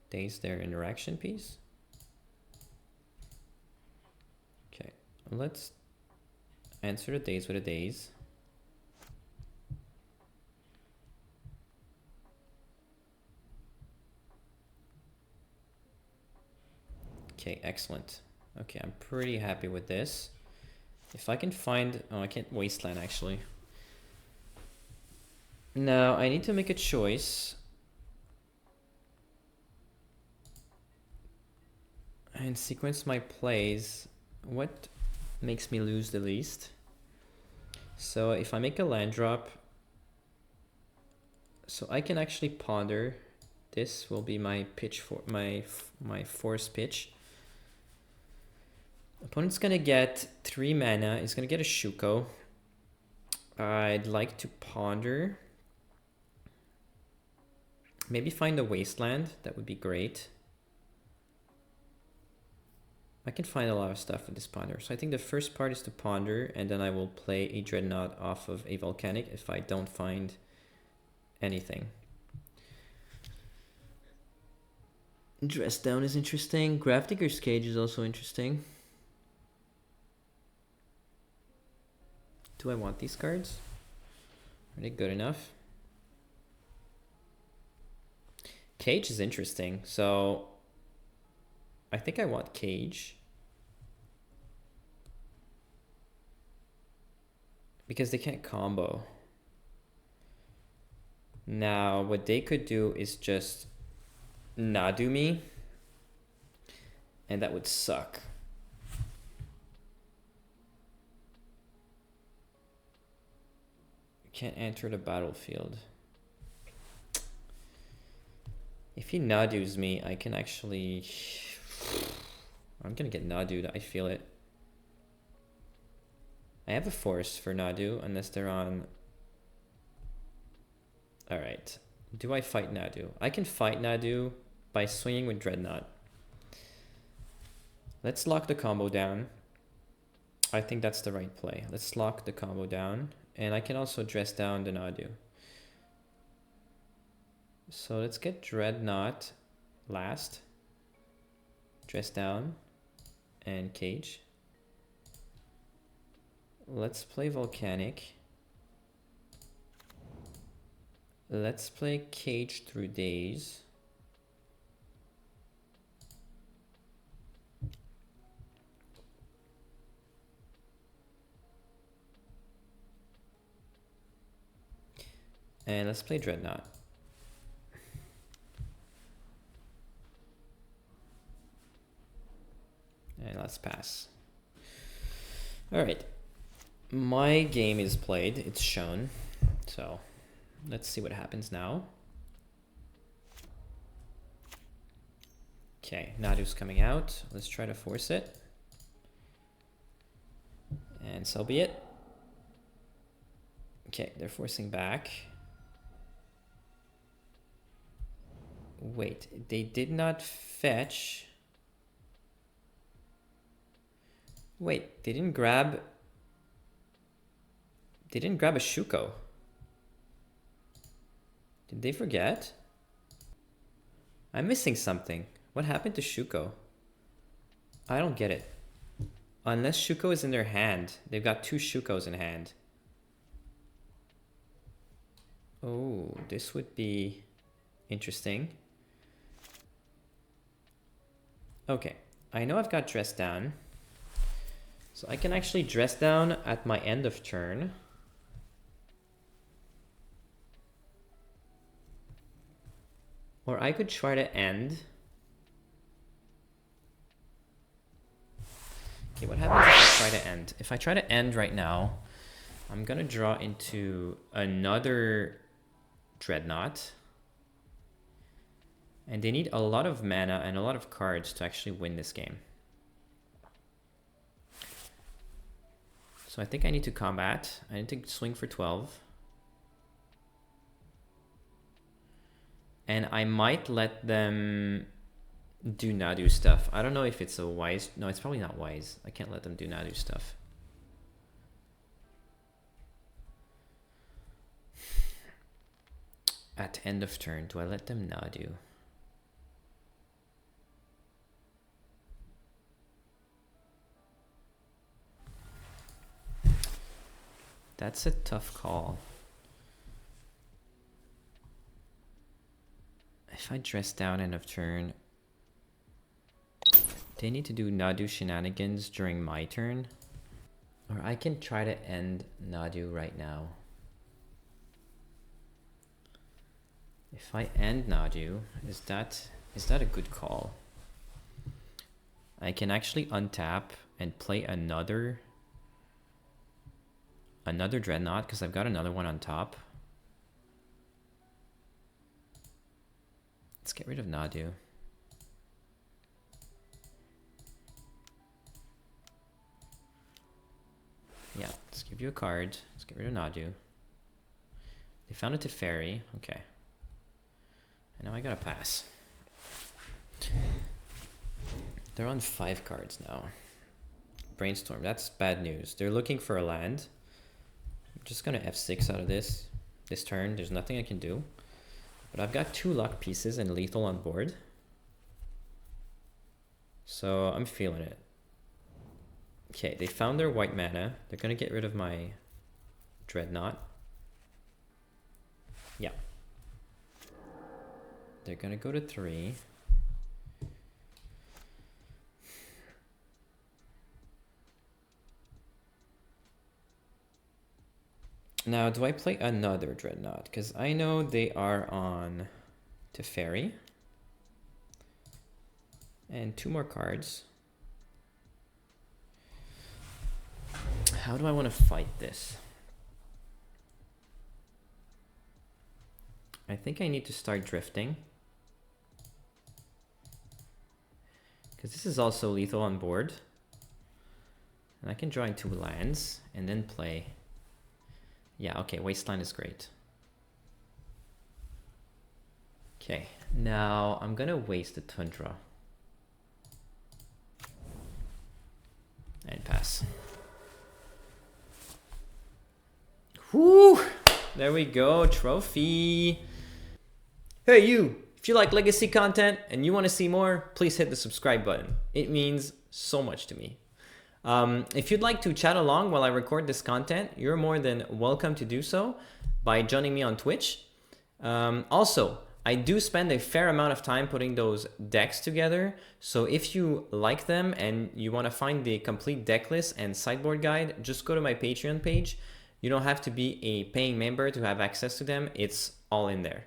Daze their interaction piece? Okay, let's answer the daze with a daze. Okay, excellent. Okay, I'm pretty happy with this. If I can find... Oh, I can't wasteland, actually. Now, I need to make a choice. and sequence my plays. What makes me lose the least? So if I make a land drop, so I can actually ponder. This will be my pitch for my force pitch. Opponent's gonna get 3 mana. He's gonna get a Shuko. I'd like to ponder. Maybe find a wasteland. That would be great. I can find a lot of stuff with this ponder. So I think the first part is to ponder, and then I will play a Dreadnought off of a Volcanic if I don't find anything. Dress Down is interesting. Gravedigger's Cage is also interesting. Do I want these cards? Are they good enough? Cage is interesting. So I think I want Cage. Because they can't combo. Now, what they could do is just Nadu me. And that would suck. Can't enter the battlefield. If he Nadus me, I can actually... I'm gonna get Nadu'd, I feel it. I have a force for Nadu, unless they're on... Alright. Do I fight Nadu? I can fight Nadu by swinging with Dreadnought. Let's lock the combo down. I think that's the right play. Let's lock the combo down. And I can also dress down the Nadu. So let's get Dreadnought last. Dress down and Cage. Let's play Volcanic. Let's play Cage through Days. And let's play Dreadnought. And let's pass. Alright. My game is played. It's shown. So let's see what happens now. Okay, Nadu's coming out. Let's try to force it. And so be it. Okay, they're forcing back. Wait, they did not fetch. Wait, they didn't grab a Shuko. Did they forget? I'm missing something. What happened to Shuko? I don't get it. Unless Shuko is in their hand. They've got 2 Shukos in hand. Oh, this would be interesting. Okay, I know I've got Dress Down. So I can actually Dress Down at my end of turn. Or I could try to end. Okay, what happens if I try to end? If I try to end right now, I'm gonna draw into another Dreadnought. And they need a lot of mana and a lot of cards to actually win this game. So I think I need to combat. I need to swing for 12. And I might let them do Nadu stuff. I don't know if it's a wise... No, it's probably not wise. I can't let them do Nadu stuff. At end of turn, do I let them Nadu? That's a tough call. If I Dress Down end of turn, they need to do Nadu shenanigans during my turn. Or I can try to end Nadu right now. If I end Nadu, is that a good call? I can actually untap and play another Dreadnought because I've got another one on top. Let's get rid of Nadu. Yeah, let's give you a card. Let's get rid of Nadu. They found a Teferi. Okay. And now I gotta pass. They're on 5 cards now. Brainstorm. That's bad news. They're looking for a land. I'm just gonna F6 out of this turn. There's nothing I can do. But I've got 2 luck pieces and lethal on board. So I'm feeling it. Okay, they found their white mana. They're gonna get rid of my Dreadnought. Yeah. They're gonna go to 3. Now, do I play another Dreadnought? Because I know they are on Teferi. And 2 more cards. How do I want to fight this? I think I need to start drifting. Because this is also lethal on board. And I can draw in 2 lands and then play. Yeah, okay, Wasteland is great. Okay, now I'm gonna waste the Tundra. And pass. Whoo! There we go, trophy. Hey you, if you like legacy content and you want to see more, please hit the subscribe button. It means so much to me. If you'd like to chat along while I record this content, you're more than welcome to do so by joining me on Twitch. Also, I do spend a fair amount of time putting those decks together. So if you like them and you want to find the complete deck list and sideboard guide, just go to my Patreon page. You don't have to be a paying member to have access to them. It's all in there.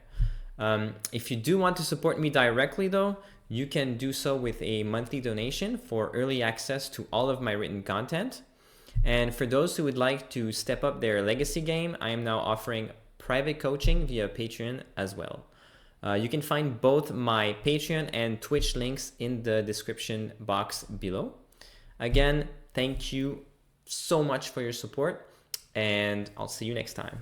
If you do want to support me directly though, you can do so with a monthly donation for early access to all of my written content. And for those who would like to step up their legacy game, I am now offering private coaching via Patreon as well. You can find both my Patreon and Twitch links in the description box below. Again, thank you so much for your support, and I'll see you next time.